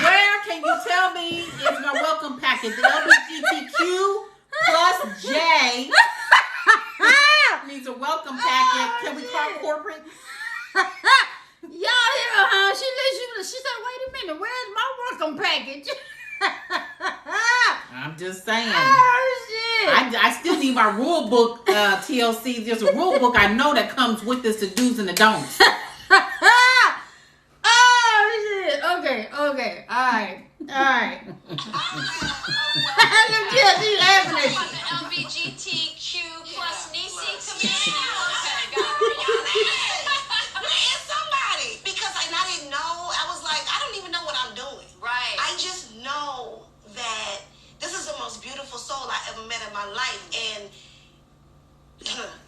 Where can you tell me is my welcome packet? The LGBTQ plus J needs a welcome packet. Can we call corporate? Y'all hear her, huh? She said, wait a minute, where's my welcome package? I'm just saying. Oh, shit. I still need my rule book, TLC. There's a rule book I know that comes with this, the do's and the don'ts. Oh, shit. Okay. All right. Look here, she's laughing at you. The LGBTQ plus Neicy community. Where's somebody? Because I didn't know. I was like, I don't even know what I'm doing. Right. I just know that this is the most beautiful soul I ever met in my life, and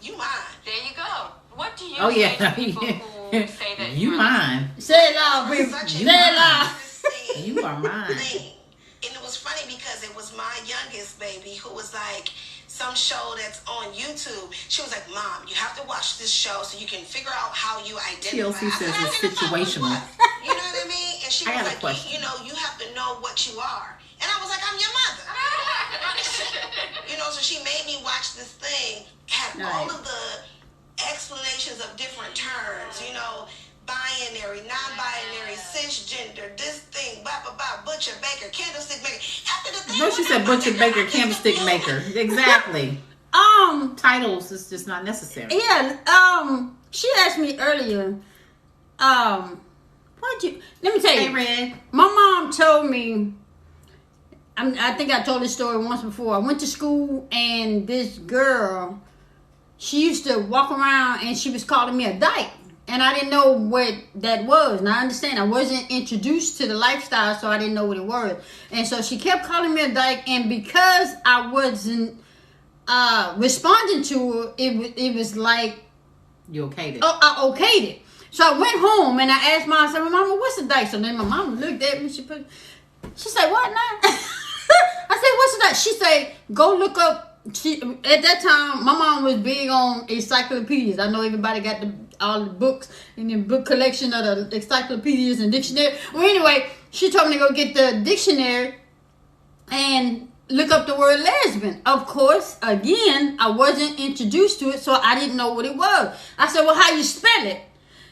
you mine. There you go. What do you Oh, say yeah. to people who say that You you're mine. Say it loud, baby. Such Say a it loud. thing. You are mine. Thing. And it was funny because it was my youngest baby who was like, some show that's on YouTube. She was like, Mom, you have to watch this show so you can figure out how you identify. TLC says I it's said, "Identify with situational." what?" You know what I mean? And she I was got a like, question. you know, you have to know what you are. And I was like, I'm your mother. You know, so she made me watch this thing, had all of the explanations of different terms, you know, binary, non-binary, cisgender, this thing, blah, blah, blah, butcher, baker, candlestick maker. After the thing, No, she said butcher, baker, candlestick maker. Exactly. Titles is just not necessary. Yeah, she asked me earlier, let me tell you. Hey, Red. My mom told me, I think I told this story once before. I went to school and this girl, she used to walk around and she was calling me a dyke. And I didn't know what that was. And I understand I wasn't introduced to the lifestyle, so I didn't know what it was. And so she kept calling me a dyke. And because I wasn't responding to her, it was like, You okayed it. I okayed it. So I went home and I asked Mom, I said, Mama, what's the dyke? So then my mom looked at me. She said, what now? I said, what's the dyke? She said, go look up. At that time, my mom was big on encyclopedias. I know everybody got all the books in the book collection of the encyclopedias and dictionary. Well, anyway, she told me to go get the dictionary and look up the word lesbian. Of course, again, I wasn't introduced to it, so I didn't know what it was. I said, well, how you spell it?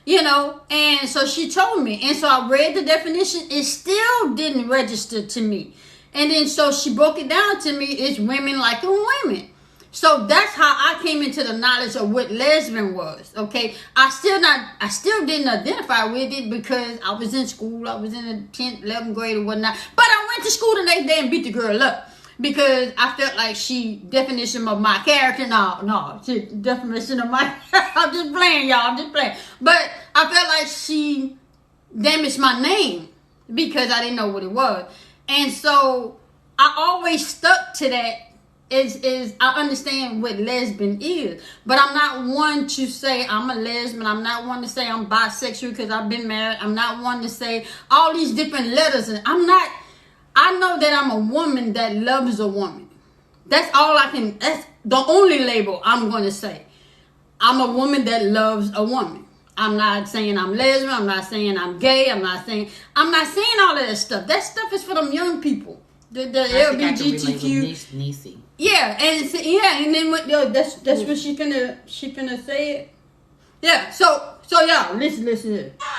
You know, and so she told me. And so I read the definition. It still didn't register to me. And then so she broke it down to me. It's women liking women. So that's how I came into the knowledge of what lesbian was. Okay, I still didn't identify with it because I was in school. I was in the 10th, 11th grade or whatnot. But I went to school the next day and beat the girl up because I felt like she definition of my character. No, she definition of my. I'm just playing, y'all. I'm just playing. But I felt like she damaged my name because I didn't know what it was, and so I always stuck to that. Is I understand what lesbian is, but I'm not one to say I'm a lesbian. I'm not one to say I'm bisexual because I've been married. I'm not one to say all these different letters. And I'm not. I know that I'm a woman that loves a woman. That's all I can. That's the only label I'm going to say. I'm a woman that loves a woman. I'm not saying I'm lesbian. I'm not saying I'm gay. I'm not saying all of that stuff. That stuff is for them young people. The LGBTQ. Neicy. Yeah, and then what? That's what she finna say it. Yeah. So y'all listen. I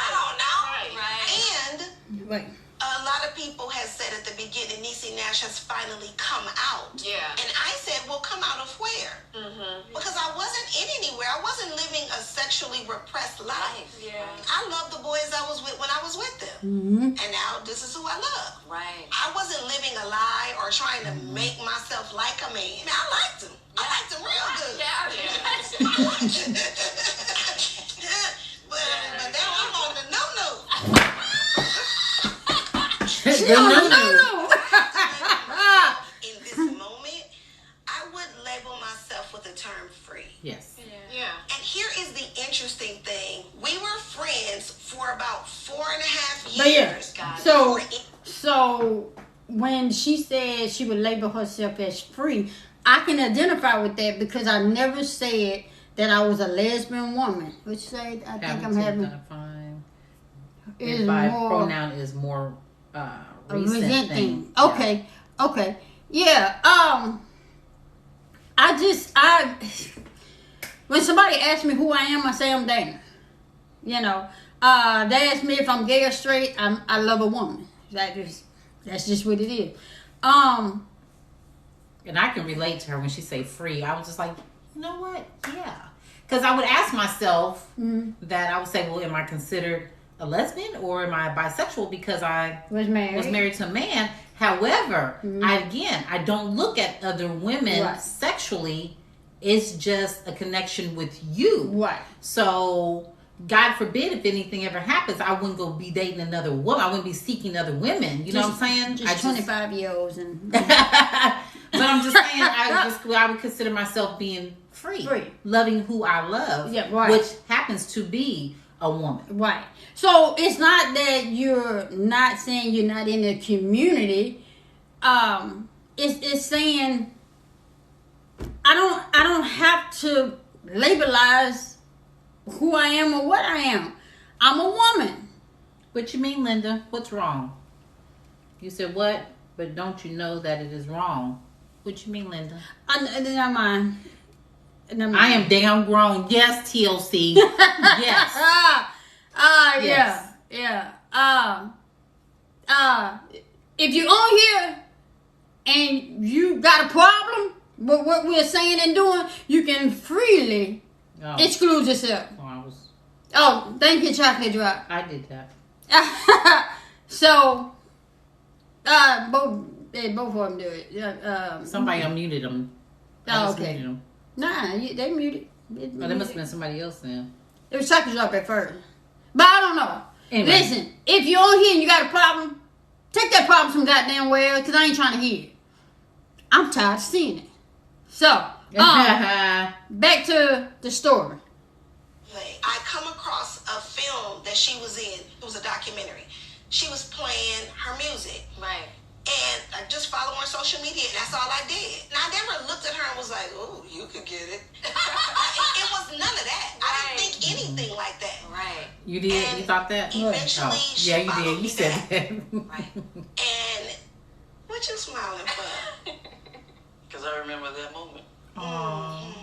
don't know. Right. And Right. a lot of people have said at the beginning, Neicy Nash has finally come out. Yeah. And I said, well, come out of where? Mm-hmm. Because I wasn't in anywhere. I wasn't living a sexually repressed life. Yeah. I love the boys I was with when I was with them. Mm-hmm. And now this is who I love. Right. I wasn't living a lie or trying to make myself like a man. I liked him. I liked him real good. But now I'm on the no-no. No. In this moment, I would label myself with the term free. Yes. Yeah. And here is the interesting thing. We were friends for about 4.5 But yeah, years. so when she said she would label herself as free, I can identify with that because I never said that I was a lesbian woman. Which said I think I'm having is more pronoun is more recent thing. Okay. Yeah. When somebody asks me who I am, I say I'm Dana. You know. They ask me if I'm gay or straight. I love a woman. That's just what it is. And I can relate to her when she say free. I was just like, you know what? Yeah. Because I would ask myself that I would say, well, am I considered a lesbian or am I bisexual because I was married to a man? However, I don't look at other women sexually. It's just a connection with you. Right. So, God forbid if anything ever happens, I wouldn't go be dating another woman. I wouldn't be seeking other women. You know what I'm saying? Just 25-year-olds and. But I'm just saying, I would consider myself being free, loving who I love, which happens to be a woman. Right. So it's not that you're not saying you're not in the community. It's saying I don't have to labelize who I am or what I am. I'm a woman. What you mean, Linda? What's wrong? You said what? But don't you know that it is wrong? What you mean, Linda? Never mind. I am damn grown. Yes, TLC. Yes. Yes. Yeah. If you're on here and you got a problem with what we're saying and doing, you can freely exclude yourself. Thank you, Chocolate Drop. I did that. So, both of them do it. Somebody unmuted them. Okay. Muted them. Nah, they muted. There must have been somebody else then. It was Chocolate Drop at first. But I don't know. Anyway. Listen, if you're on here and you got a problem, take that problem some goddamn well, because I ain't trying to hear it. I'm tired of seeing it. So, back to the story. I come across a film that she was in. It was a documentary. She was playing her music. Right. And I just follow her on social media, and that's all I did. And I never looked at her and was like, oh, you could get it. It was none of that. I didn't think anything like that. Right. You did? And you thought that? Eventually, she yeah, you followed did. You said back. that. Right. And what you smiling for? Because I remember that moment. I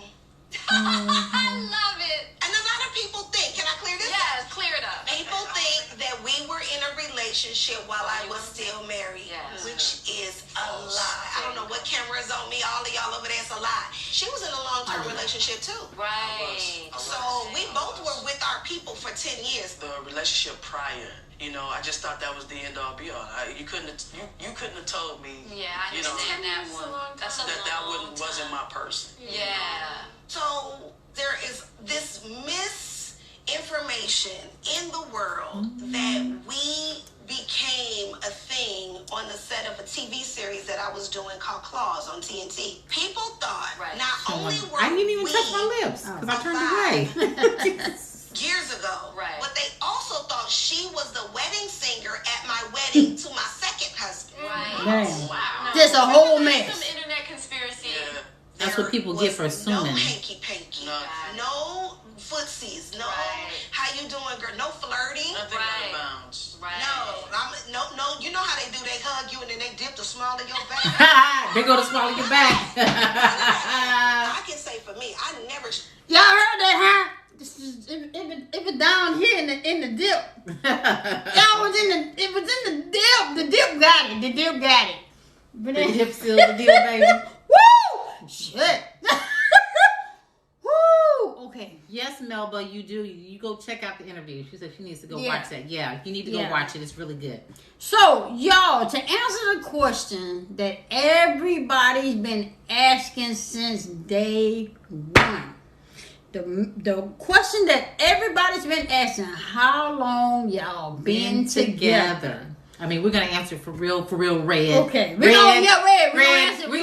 love it. And a lot of people think, can I clear this up? Yes, clear it up. People think that we were in a relationship while I was still married, Yes. which is a lie. I don't know know what camera is on me. All of y'all over there, it's a lie. She was in a long-term relationship too. Right. So we both were with our people for 10 years. The relationship prior, you know, I just thought that was the end all be all. You couldn't have told me. Yeah, I understand that one. That's a long wasn't my person. Yeah. So there is this misinformation in the world that we became a thing on the set of a TV series that I was doing called Claws on TNT. People thought not only were I didn't even we touch my lips because I turned away. years ago, Right. but they also thought she was the wedding singer at my wedding to my second husband. Right. Damn. Wow. Just a whole Some mess. internet conspiracy. Yeah. That's what people get for assuming. No hanky-panky. No footsies. No, how you doing, girl? No flirting. Nothing out of bounds. Right. No. You know how they do? They hug you and then they dip the small of your back. They go to swallow your back. I can say for me, I never. Y'all heard that, huh? It was down here in the dip. Y'all was in the dip. The dip got it. The dip got it. But The dip sealed the deal, baby. Woo! Shit. Woo! Okay. Yes, Melba, you do. You go check out the interview. She said she needs to go Yeah. watch that. Yeah, you need to go Yeah. watch it. It's really good. So, y'all, to answer the question that everybody's been asking since day one. The question that everybody's been asking, how long y'all been together? I mean, we're gonna answer for real, Red. Okay, we're gonna answer. We're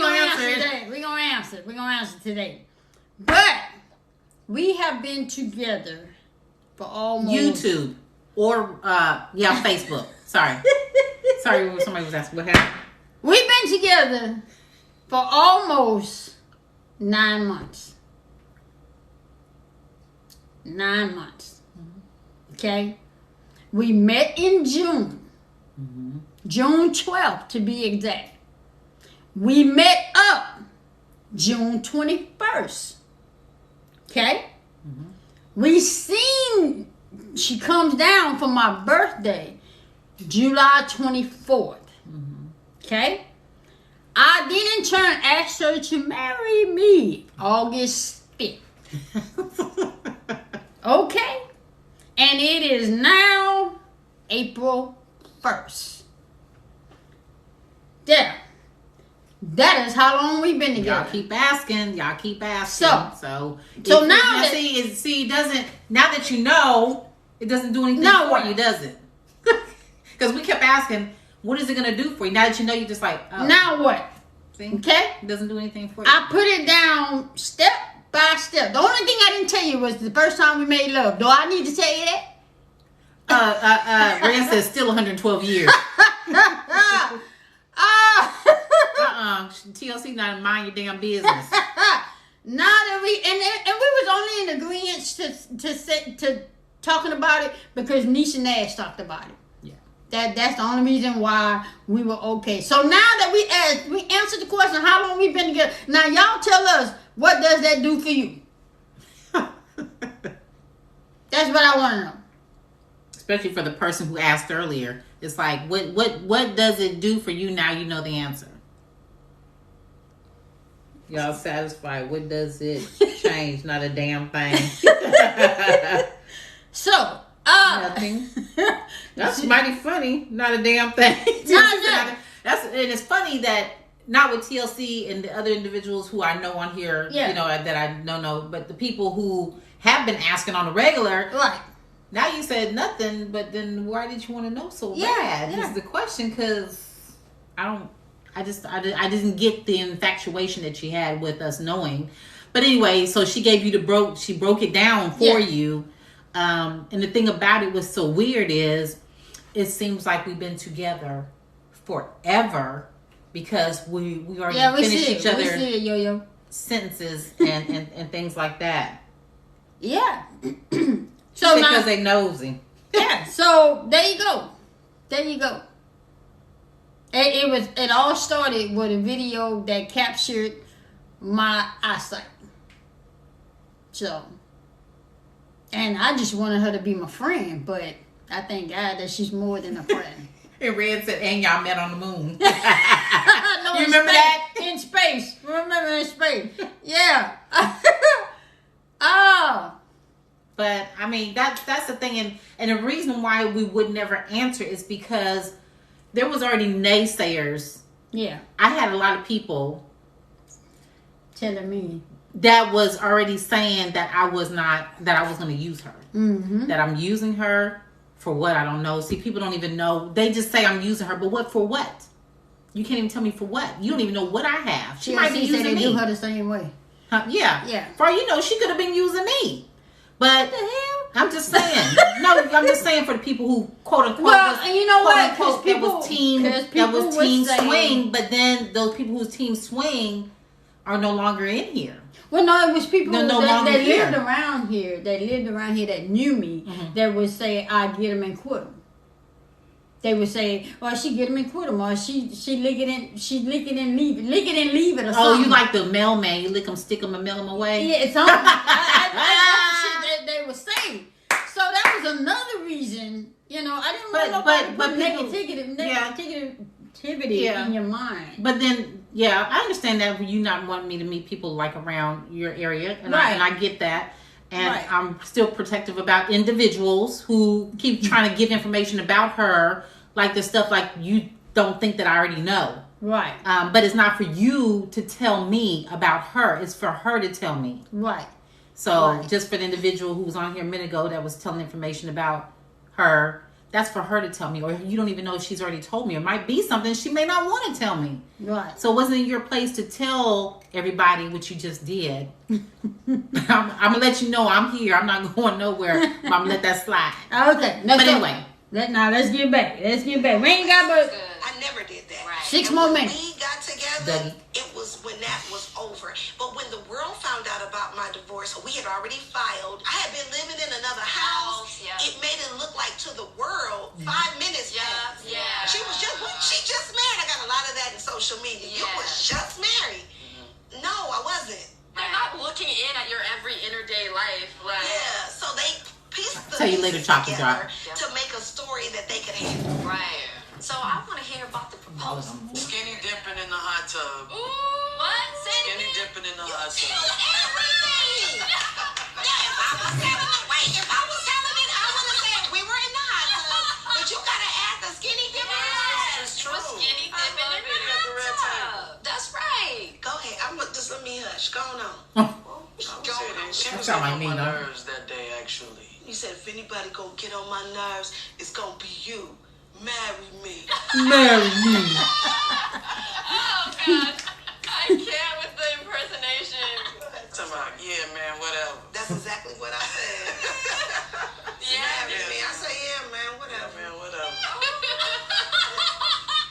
gonna answer today. But we have been together for almost YouTube or Facebook. Sorry, somebody was asking what happened. We've been together for almost 9 months. 9 months. Okay? We met in June. June 12th to be exact. We met up June 21st. Okay? We seen she comes down for my birthday July 24th. Okay? I then in turn asked her to marry me August 5th. Okay? And it is now April 1st. There. That is how long we've been together. Y'all keep asking. So now that you know, it doesn't do anything for you, does it? Because we kept asking, what is it going to do for you? Now that you know, you're just like, oh. Now what? See? Okay? It doesn't do anything for you. I put it down step by step. The only thing I didn't tell you was the first time we made love. Do I need to tell you that? Rand says still 112 years. TLC not mind your damn business. Now that we was only in agreement to talking about it because Neicy Nash talked about it. Yeah. That's the only reason why we were okay. So now that we answered the question, how long we been together? Now y'all tell us, what does that do for you? That's what I want to know. Especially for the person who asked earlier. It's like, what does it do for you now you know the answer? Y'all satisfied? What does it change? Not a damn thing. So, nothing. That's mighty funny. Not a damn thing. And it's funny that not with TLC and the other individuals who I know on here, you know, that I don't know, but the people who have been asking on a regular, right? Now you said nothing, but then why did you want to know so bad? Is the question, because I didn't get the infatuation that she had with us knowing. But anyway, so she gave you she broke it down for you. And the thing about it was so weird is it seems like we've been together forever because we already finished each other sentences and things like that. Yeah. So because they nosy. Yeah. So there you go. It all started with a video that captured my eyesight. So, and I just wanted her to be my friend, but I thank God that she's more than a friend. And Red said, and y'all met on the moon. No, you remember that? In Remember in space. Yeah. Oh. But I mean, that's the thing, and the reason why we would never answer is because there was already naysayers. Yeah. I had a lot of people telling me that was already saying that I was going to use her. Mm-hmm. That I'm using her for what, I don't know. See, people don't even know. They just say I'm using her, but what for what? You can't even tell me for what. You don't even know what I have. She might be using they me. do her the same way. Huh? Yeah. Yeah. For all you know, she could have been using me. But What the hell? I'm just saying. No, I'm just saying for the people who quote unquote. Well, and you know what? Quote, People, that was team swing. But then those people whose team swing are no longer in here. Well, no, it was people They're no that longer here. lived around here. That lived around here that knew me. Mm-hmm. That would say, "I get them and quit them." They would say, "Well, she get them and quit them," or she lick it and leave it, or something. Oh, you like the mailman? You lick them, stick them, and mail them away. Yeah, it's something. That's the shit that they would say. So that was another reason. You know, I didn't want nobody to put negativity in your mind. But then, yeah, I understand that you not wanting me to meet people like around your area, and Right. I get that. And Right. I'm still protective about individuals who keep trying to give information about her, like the stuff like you don't think that I already know. Right. But it's not for you to tell me about her. It's for her to tell me. Right. So Right. just for the individual who was on here a minute ago that was telling information about her, that's for her to tell me. Or you don't even know if she's already told me. It might be something she may not want to tell me. Right. So it wasn't your place to tell everybody what you just did. I'm going to let you know I'm here. I'm not going nowhere. I'm going to let that slide. Okay. But anyway. Let's get back. We ain't got but I never did that. Right. 6 And more when minutes. we got together, Dougie. it was when that was over. But when the world found out about my divorce, we had already filed. I had been living in another house. Yeah. It made it look like to the world 5 minutes passed. Yeah. She just married. I got a lot of that in social media. You Yeah. was just married. No, I wasn't. They're not looking in at your every inner day life. Like, Yeah, so they pieced the Tell you later, pieces chocolate together drop. to make a story that they could handle. Right. So I want to hear about the proposal. Skinny dipping in the hot tub. What? Say it Skinny again. dipping in the hot Tell tub. everything. If I was telling it, I would have said we were in the hot tub, but you gotta add the skinny dipper. It's true. Was skinny I dipping love in it. the You got the red hot table. tub. That's right. Go ahead. Just let me hush. Go on. She was Sound on like me, my though. nerves that day, actually. You said if anybody gonna get on my nerves, it's gonna be you. Marry me. Marry me. oh god, I can't with the impersonation. Talking about, yeah, man, whatever. That's exactly what I said. Marry me. I say, yeah, man, whatever. Man, whatever.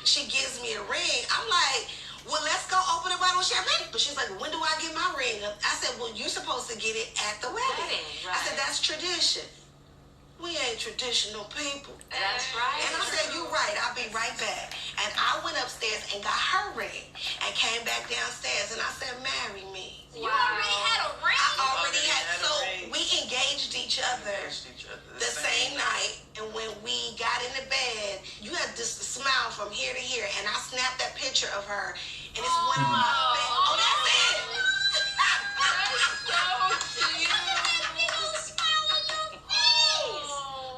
She gives me a ring. I'm like, well, let's go open a bottle of champagne. But she's like, when do I get my ring? I said, well, you're supposed to get it at the wedding. Right. I said, that's tradition. We ain't traditional people. That's right. And I said, you're right. I'll be right back. And I went upstairs and got her ring and came back downstairs and I said, marry me. You already had a ring. I already had, had a so ring. we engaged each other the same night. And when we got in the bed, you had just a smile from here to here. And I snapped that picture of her. And it's one of my favorite. Oh, that's it.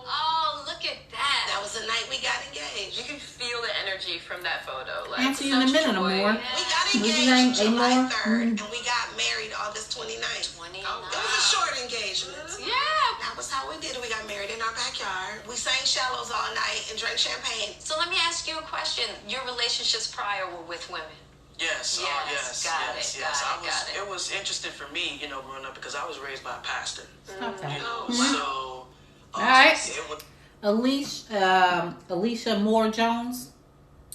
Oh, look at that. That was the night we got engaged. You can feel the energy from that photo. Like, Answer you in a such minute or joy. more. We got What's his name? engaged July Amor? 3rd, and we got married August 29th. 29. It was a short engagement. Yeah. That was how we did it. We got married in our backyard. We sang shallows all night and drank champagne. So let me ask you a question. Your relationships prior were with women. Yes, Yes, got it, got it. It was interesting for me, growing up because I was raised by a pastor. Stop that. So. All right. It was, Alicia Moore Jones.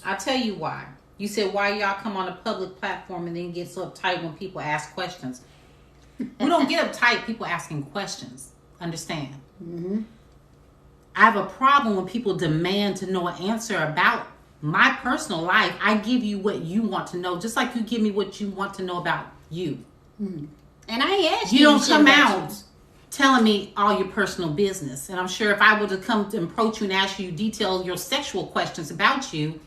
I'll tell you why. You said why y'all come on a public platform and then get so uptight when people ask questions. We don't get uptight. People asking questions. Understand? Mm-hmm. I have a problem when people demand to know an answer about my personal life. I give you what you want to know, just like you give me what you want to know about you. And I ain't asked You don't shit come about out telling me all your personal business. And I'm sure if I were to come to approach you and ask you detail your sexual questions about you,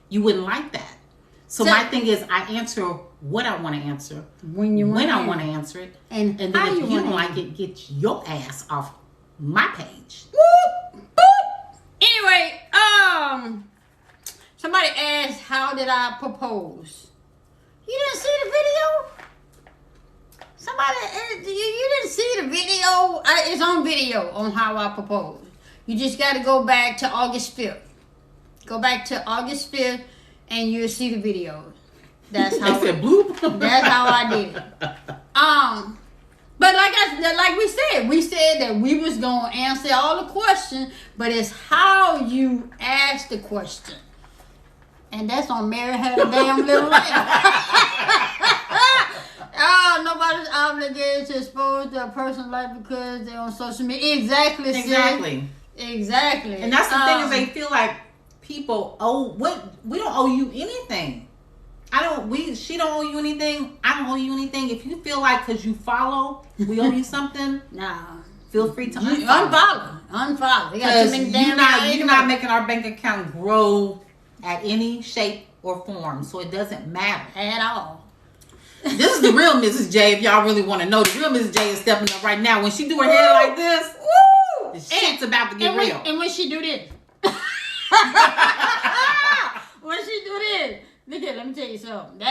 you wouldn't like that. So my thing is, I answer what I want to answer when I want to answer it, and then how if you don't wanna like it, get your ass off my page. Whoop, boop. Anyway, somebody asked, how did I propose? You didn't see the video? Somebody, you didn't see the video? It's on video on how I proposed. You just got to go back to August 5th. Go back to August 5th and you'll see the video. That's how They said bloop. That's how I did it. But like we said that we was gonna answer all the questions, but it's how you ask the question. And that's on Mary Had a Damn Little Lamb. Oh, nobody's obligated to expose their personal life because they're on social media. Exactly. Exactly. And that's the thing is they feel like people we don't owe you anything. She don't owe you anything. I don't owe you anything. If you feel like because you follow, we owe you something. Nah. Feel free to unfollow. Unfollow. We got too many damn you're not making our bank account grow at any shape or form, so it doesn't matter at all. This is the real Mrs. J. If y'all really want to know, the real Mrs. J is stepping up right now. When she do her hair like this, woo, the shit's about to get real. And when she do this, when she do this, look here, let me tell you something.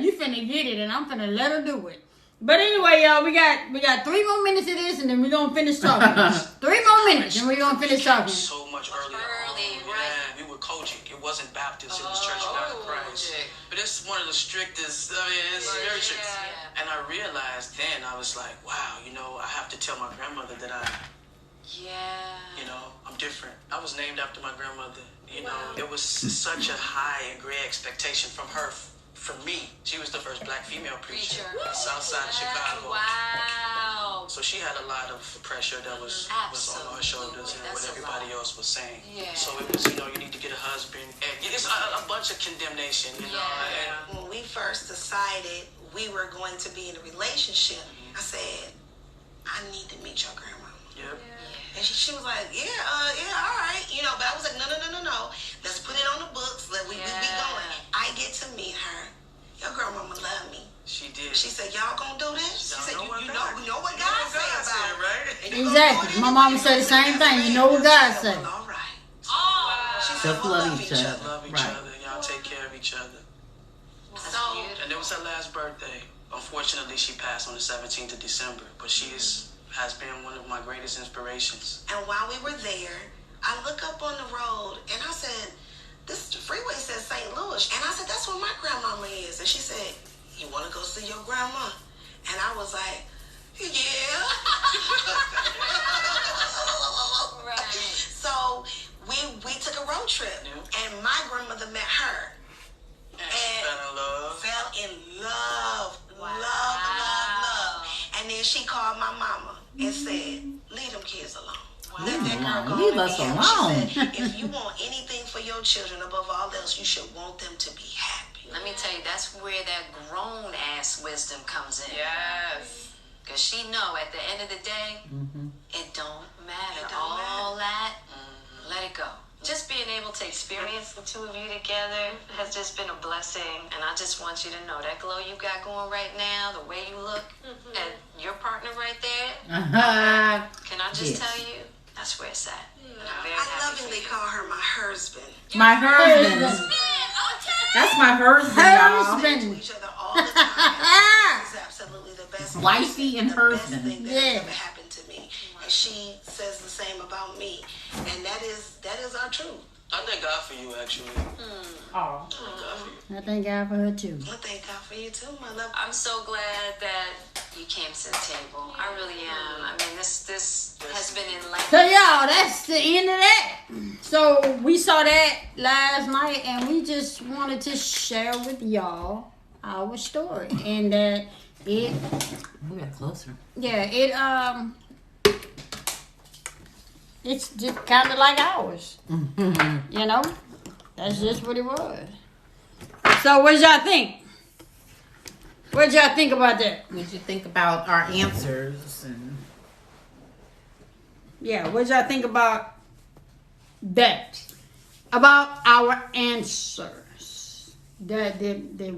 You finna get it, and I'm finna let her do it. But anyway, y'all, we got 3 more minutes of this, and then we're gonna finish talking. 3 more minutes, and we're gonna finish talking. So much earlier. Right? We were Kojic. It wasn't Baptist. It was Church of God of Christ. But it's one of the strictest. I mean, it's very strict. Yeah. And I realized then, I was like, wow, I have to tell my grandmother that I'm different. I was named after my grandmother. It was such a high and great expectation from her. For me, she was the first black female preacher in the south side of Chicago. Wow. So she had a lot of pressure that was on her shoulders and what everybody else was saying. Yeah. So it was, you need to get a husband. And it's a bunch of condemnation, And when we first decided we were going to be in a relationship, I said, I need to meet your grandma. Yep. And she was like, all right. But I was like, no. Let's put it on the books. We be going. I get to meet her. Your grandmama love me. She did. She said, y'all gonna do this? She said, you know what God said about it, right? Exactly. My mama said the same thing. You know what God said. All right. She said, love each other. Love each other. Y'all take care of each other. And it was her last birthday. Unfortunately, she passed on the 17th of December. But she has been one of my greatest inspirations. And while we were there, I look up on the road and I said, this freeway says St. Louis. And I said, that's where my grandmama is. And she said, you want to go see your grandma? And I was like, yeah. Right. So we took a road trip and my grandmother met her. And fell in love. Love. And then she called my mama and said, leave them kids alone. Let that girl go. Leave us alone. She said, if you want anything for your children above all else, you should want them to be happy. Let me tell you, that's where that grown-ass wisdom comes in. Yes. Because she know at the end of the day, it don't matter. All that, let it go. Just being able to experience the two of you together has just been a blessing. And I just want you to know that glow you got going right now, the way you look at your partner right there, can I just tell you, that's where it's at. And I'm very I happy lovingly for you. call her my husband. My husband. That's my husband, y'all. To each other all the time. This is absolutely the best. Wifey and husband. The best thing that has ever happened to me. And she says the same about me. And that is our truth. I thank God for you, actually. Oh. I thank God for her too. I thank God for you too, my love. I'm so glad that you came to the table. I really am. I mean, this has been enlightening. So y'all, that's the end of that. So we saw that last night, and we just wanted to share with y'all our story, and that it. We got closer. Yeah, it's just kind of like ours. That's just what it was. So what did y'all think? What did y'all think about that? What did you think about our answers? And yeah, what did y'all think about that? About our answers. that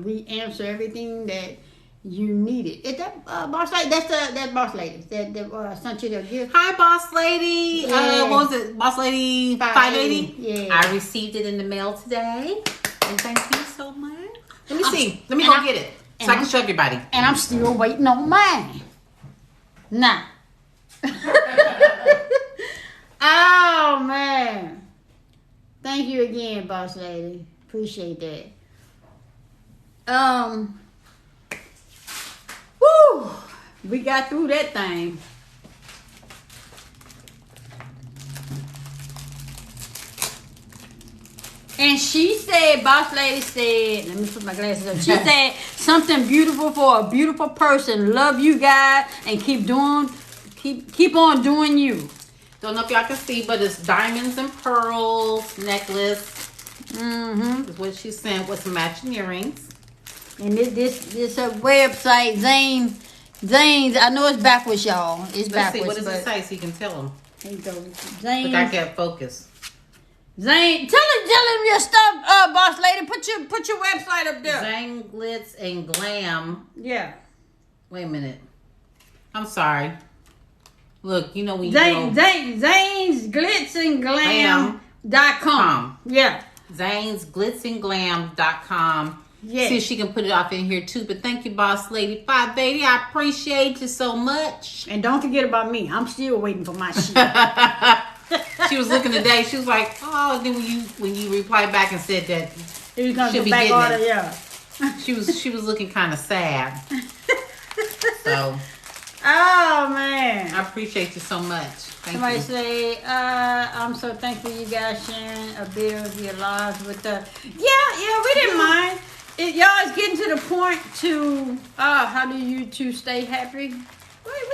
we answer everything that you needed. Is that boss lady? That's boss lady that sent you the gift. Hi, boss lady. Yeah. What was it? Boss lady 580? Yeah. I received it in the mail today. And thank you so much. Let me see. Let me go get it so I can show everybody. And I'm still waiting on mine. Nah. Oh, man. Thank you again, boss lady. Appreciate that. Woo! We got through that thing. And she said, boss lady said, let me put my glasses on. She said something beautiful for a beautiful person. Love you guys and keep on doing you. Don't know if y'all can see, but it's diamonds and pearls necklace. Mm-hmm. Is what she sent with some matching earrings. And this website, Zane's, I know it's backwards, y'all. It's Let's backwards. see, what does it say so you can tell them? There you go. Look, I can't focus. Zane, tell him your stuff, boss lady. Put your website up there. Zane Glitz and Glam. Yeah. Wait a minute. I'm sorry. Look, you know when you Zane's Glitz and Glam.com. Yeah. Zane's glitzandglam.com. Yeah. See if she can put it off in here too. But thank you, boss lady 580. I appreciate you so much. And don't forget about me. I'm still waiting for my shit. She was looking today. She was like, "Oh." Then when you replied back and said that It was gonna she'll go be back getting order, it. yeah. She was looking kind of sad. So Oh man. I appreciate you so much. Thank Somebody you. say, I'm so thankful you guys sharing a bit of your lives with us. Yeah, we didn't mind. Y'all is getting to the point to how do you two stay happy? We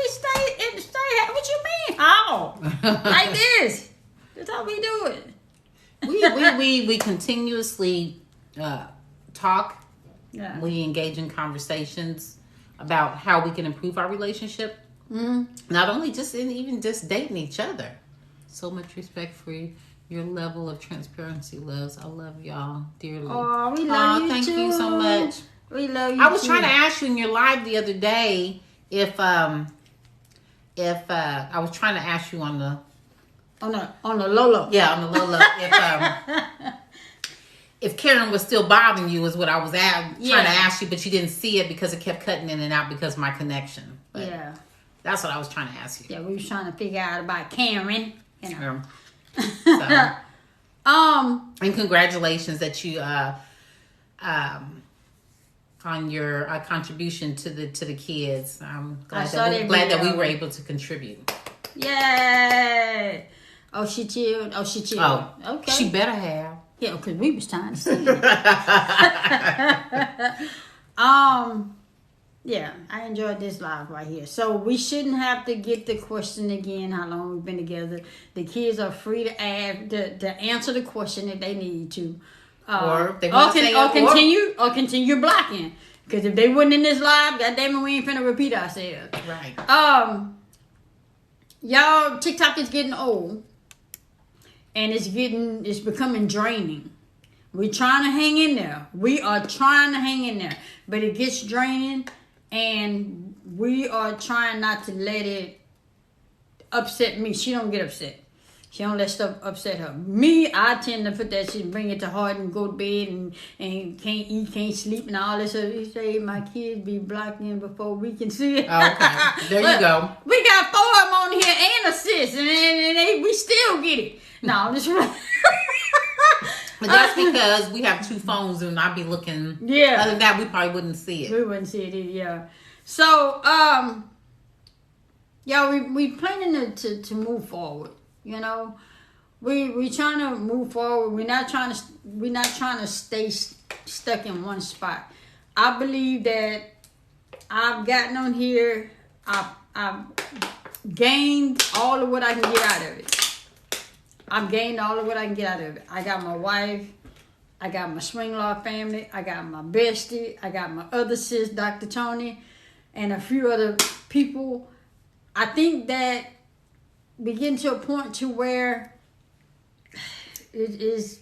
stay happy. What you mean? How? Like this. That's how we do it. We continuously talk. Yeah. We engage in conversations about how we can improve our relationship. Mm-hmm. Not only just even just dating each other. So much respect for your level of transparency, loves. I love y'all dearly. Oh, we love you thank too. you so much. We love you. I was too. trying to ask you in your live the other day if I was trying to ask you on the Lolo. Yeah, on the Lola. If Karen was still bothering you is what I was trying to ask you, but you didn't see it because it kept cutting in and out because of my connection. But Yeah. that's what I was trying to ask you. Yeah, we was trying to figure out about Karen. You know. So, and congratulations that you on your contribution to the kids. I'm glad that we were able to contribute. Yay! Oh, she chilled. Oh, okay. She better have. Yeah, because we was trying to see it. Yeah, I enjoyed this live right here. So we shouldn't have to get the question again, how long we've been together. The kids are free to answer the question if they need to. Or they continue blocking. Because if they wasn't in this live, goddamn it, we ain't finna repeat ourselves. Right. Y'all, TikTok is getting old. And it's becoming draining. We're trying to hang in there. We are trying to hang in there. But it gets draining. And we are trying not to let it upset me. She don't get upset. She don't let stuff upset her. Me, I tend to put that shit, bring it to heart and go to bed and can't eat, can't sleep and all this. So you say my kids be blocking before we can see it. Okay, there you go. We got 4 of them on here and a sis, and we still get it. No, I'm just But that's because we have 2 phones and I'd be looking. Yeah. Other than that, we probably wouldn't see it. We wouldn't see it either, yeah. So, we planning to move forward. You know, we trying to move forward. We're not trying to stay stuck in one spot. I believe that I've gotten on here. I've gained all of what I can get out of it. I've gained all of what I can get out of it. I got my wife. I got my swing law family. I got my bestie. I got my other sis, Dr. Tony, and a few other people. I think that we getting to a point to where it is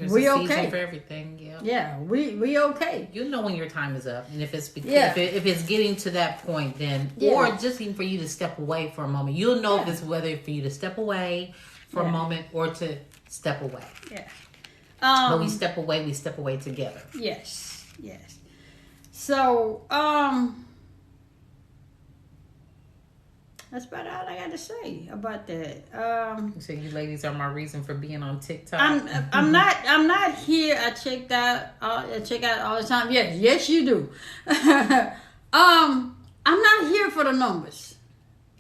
There's we a okay. season for everything. Yeah. Yeah, we okay. You know when your time is up, and if it's if it's getting to that point, then or just even for you to step away for a moment, you'll know if it's whether for you to step away for a moment or to step away. Yeah. But we step away together. Yes. So, that's about all I got to say about that. You said you ladies are my reason for being on TikTok. I'm not here. I check out all the time. Yes, you do. I'm not here for the numbers.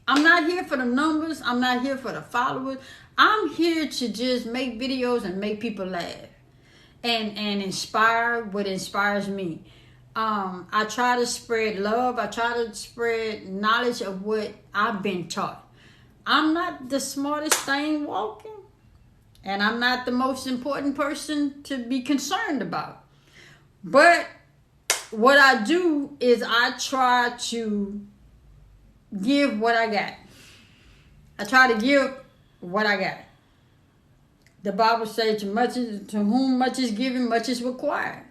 I'm not here for the followers. I'm here to just make videos and make people laugh and inspire what inspires me. I try to spread love. I try to spread knowledge of what I've been taught. I'm not the smartest thing walking, and I'm not the most important person to be concerned about. But what I do is I try to give what I got. I try to give what I got. The Bible says, to whom much is given, much is required.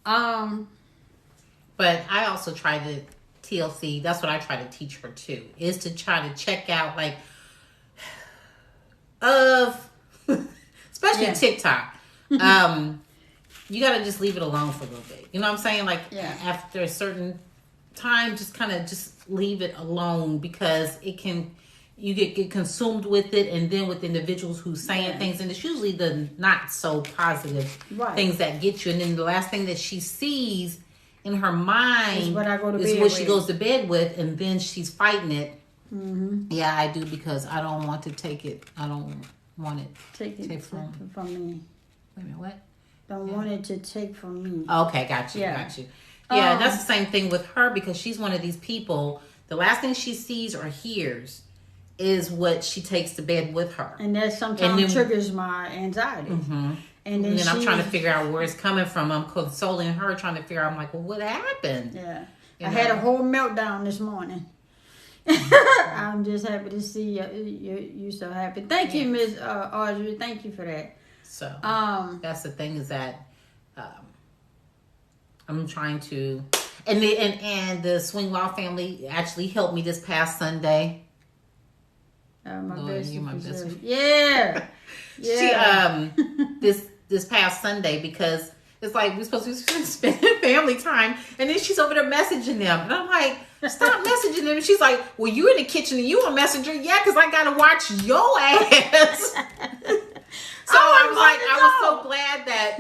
But I also try to TLC. That's what I try to teach her too. Is to try to check out especially TikTok. You gotta just leave it alone for a little bit. You know what I'm saying? After a certain time, just leave it alone because you get consumed with it, and then with individuals who saying things, and it's usually the not so positive things that get you, and then the last thing that she sees in her mind is what she goes to bed with, and then she's fighting it. Mm-hmm. Yeah, I do, because I don't want to take it. I don't want it take from me. Wait a minute, what? Don't want it to take from me. Okay, got you. Yeah, that's the same thing with her, because she's one of these people. The last thing she sees or hears is what she takes to bed with her, and that sometimes triggers my anxiety. Mm-hmm. And then I'm trying to figure out where it's coming from. I'm consoling her, trying to figure out. I'm like, well, what happened? Yeah, I had a whole meltdown this morning. I'm just happy to see you so happy. Thank you, Miss Audrey. Thank you for that. So that's the thing, is that I'm trying to, and the Swing Law family actually helped me this past Sunday. You're my best friend. Yeah. She this past Sunday, because it's like we're supposed to be spending family time, and then she's over there messaging them, and I'm like, stop messaging them. And she's like, well, you in the kitchen and you a messenger? Yeah, because I gotta watch your ass. So I was so glad that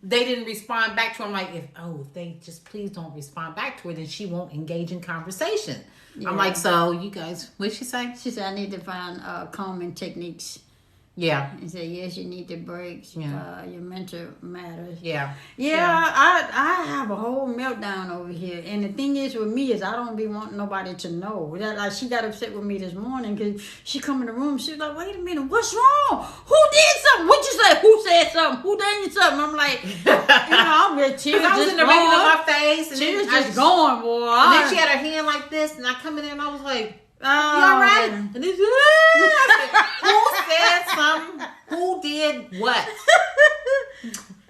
they didn't respond back to her. I'm like, if they just please don't respond back to her, then she won't engage in conversation. Yeah. I'm like, so you guys, what'd she say? She said, I need to find calming techniques. Yeah. And said, yes, you need the breaks. Yeah. Your mental matters. Yeah. I have a whole meltdown over here. And the thing is with me is I don't be wanting nobody to know. Like, she got upset with me this morning because she come in the room. She was like, wait a minute, what's wrong? Who did something? What'd you say? Who said something? Who done something? I'm like, I'm with tears. I was in the making of my face. And she was just going, boy. And then she had her hand like this, and I come in there and I was like, you all right? And then who said something? Who did what?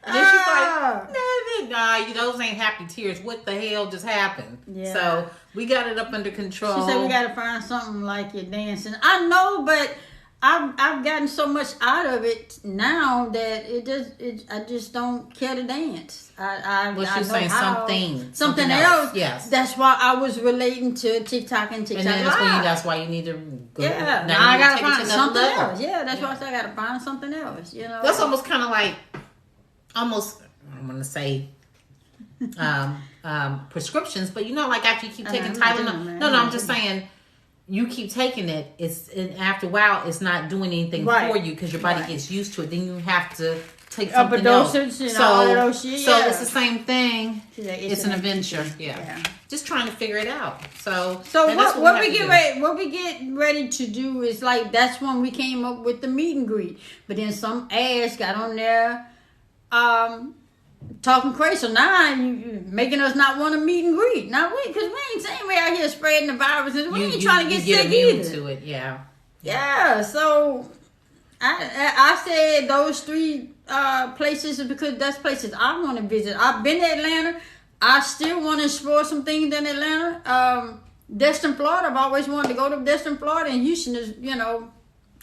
And then she's like, nah, those ain't happy tears. What the hell just happened? Yeah. So we got it up under control. She said we got to find something like you're dancing. I know, but I've gotten so much out of it now that I just don't care to dance. She's saying something else. Yes, that's why I was relating to TikTok and TikTok. And that's why you need to go. Yeah, now I gotta find something else. Yeah, that's why I said I gotta find something else. That's almost kind of like I'm gonna say prescriptions, but like after you keep taking Tylenol. No, I'm just saying. You keep taking it, after a while, it's not doing anything for you because your body gets used to it. Then you have to take something else. So it's the same thing. It's an adventure. Yeah. Just trying to figure it out. So what we get ready to do is that's when we came up with the meet and greet. But then some ass got on there, talking crazy. So now you making us not want to meet and greet. Now because we ain't saying we out here spreading the viruses. We ain't trying to get sick either. To it, yeah. Yeah. So I said those 3 places is because that's places I want to visit. I've been to Atlanta. I still want to explore some things in Atlanta. Destin, Florida. I've always wanted to go to Destin, Florida, and Houston is,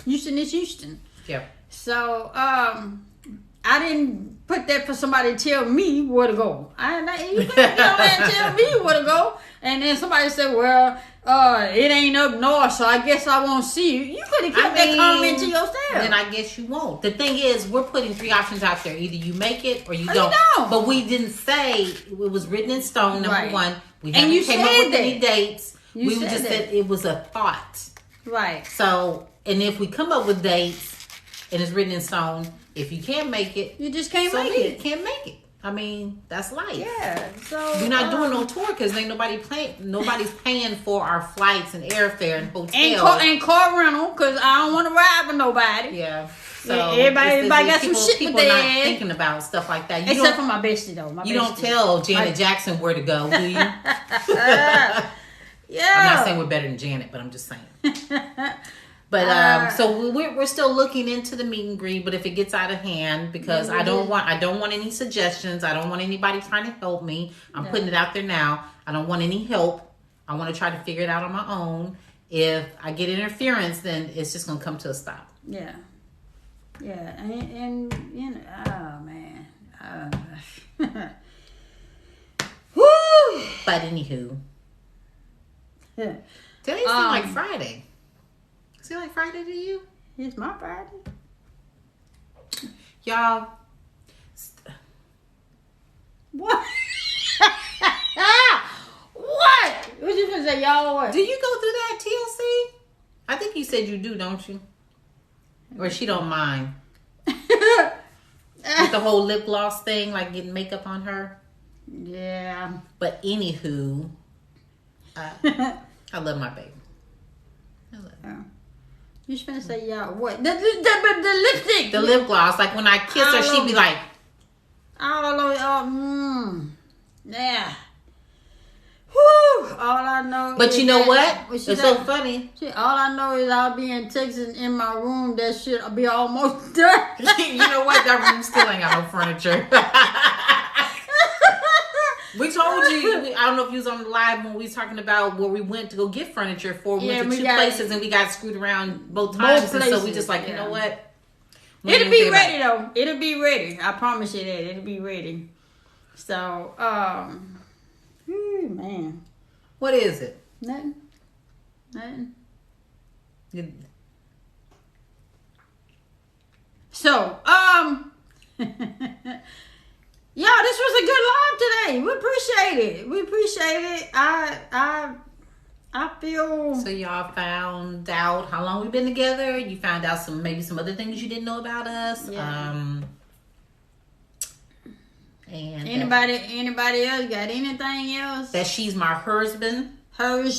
Houston is Houston. Yeah. So, I didn't put that for somebody to tell me where to go. You couldn't go and tell me where to go. And then somebody said, well, it ain't up north, so I guess I won't see you. You could have kept that comment to yourself. Then I guess you won't. The thing is, we're putting 3 options out there. Either you make it or you Or don't. you don't. But we didn't say it was written in stone, number Right. one. We And haven't you came up said with that. any dates. You We said just that. said it was a thought. Right. So, and if we come up with dates and it's written in stone, if you can't make it, You just can't so make be it. Can't make it. I mean, that's life. Yeah. So We're not doing no tour because ain't nobody's paying for our flights and airfare and hotels. and car rental because I don't want to ride with nobody. Yeah. So Yeah, everybody got some shit with people their not ass. thinking about stuff like that. Except for my bestie though. You don't tell Janet Jackson where to go, do you? Yeah. I'm not saying we're better than Janet, but I'm just saying. But so we're still looking into the meet and greet. But if it gets out of hand, because I don't want any suggestions. I don't want anybody trying to help me. I'm putting it out there now. I don't want any help. I want to try to figure it out on my own. If I get interference, then it's just gonna come to a stop. Yeah. Yeah. And oh man. Woo. But anywho, Yeah. today seems like Friday. Seem like Friday to you? It's my Friday. Y'all, What? What? What you gonna say, y'all? What? do you go through that TLC? I think you said you do, don't you? Or she don't mind. With the whole lip gloss thing, like getting makeup on her. Yeah. But anywho, I love my baby. I love her. You just gonna say y'all what? The lipstick. The lip gloss, like when I kiss her, she'd be like, All over. Yeah. Whew. All I know. but is you know that- what? Well, It's so funny. All I know is I'll be in Texas in my room. That shit will be almost done. You know what? That room still ain't got no furniture. We told you, I don't know if you was on the live when we was talking about where we went to go get furniture for. We went to two places and we got screwed around both times. And so we just like, you know what? It'll be ready though. It'll be ready. I promise you that. It'll be ready. So, man. What is it? Nothing. So, y'all, this was a good live today. We appreciate it. I feel. So y'all found out how long we've been together. You found out maybe some other things you didn't know about us. Yeah. And Anybody else got anything else? that she's my husband. Hers.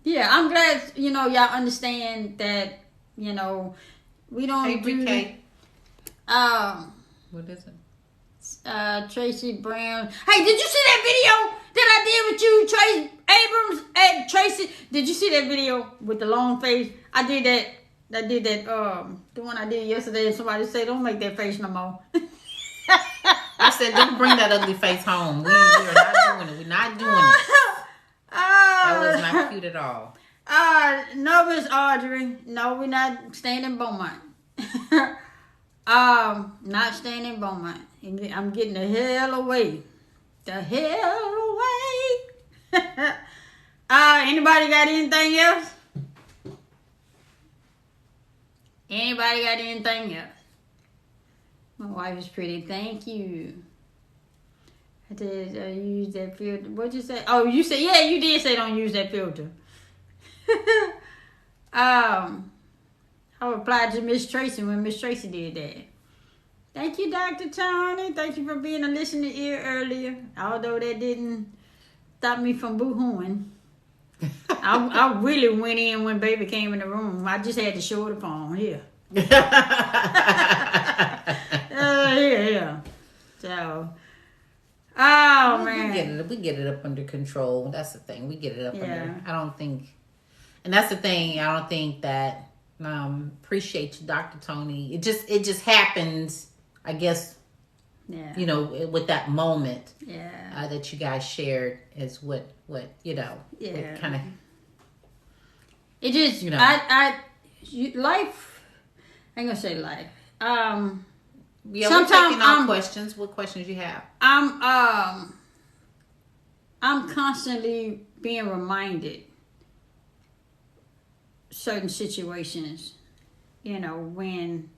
Yeah, I'm glad y'all understand that we don't do. Kate. What is it? Tracy Brown. Hey, did you see that video that I did with you, Tracy Abrams and Tracy? Did you see that video with the long face? I did that. The one I did yesterday, and somebody said, "Don't make that face no more." I said, "Don't bring that ugly face home. We are not doing it. We're not doing it." That was not cute at all. No, Miss Audrey. No, we're not staying in Beaumont. Not staying in Beaumont. I'm getting the hell away. The hell away. Anybody got anything else? Anybody got anything else? My wife is pretty. Thank you. I did use that filter. What'd you say? Oh, you said, yeah, you did say don't use that filter. I replied to Miss Tracy when Miss Tracy did that. Thank you, Dr. Tony. Thank you for being a listening ear earlier. Although that didn't stop me from boo-hooing. I really went in when baby came in the room. I just had to show the phone here. Yeah. So, Oh man, we get it up under control. That's the thing. We get it up Yeah. under. I don't think, and that's the thing. I don't think that. Appreciate you, Dr. Tony. It just happens. I guess. Yeah. You know, with that moment. Yeah. That you guys shared is what you know. Yeah. Kind of. It just You know. Life. I ain't gonna say life. Yeah, we're Sometimes taking all questions. What questions you have? I'm constantly being reminded certain situations, you know, when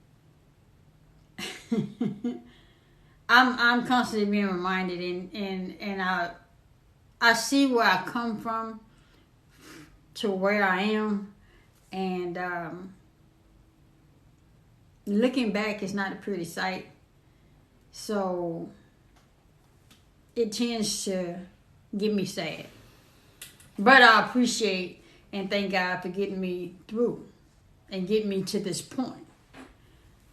I'm constantly being reminded and I see where I come from to where I am, and looking back is not a pretty sight. So it tends to get me sad. But I appreciate and thank God for getting me through and getting me to this point.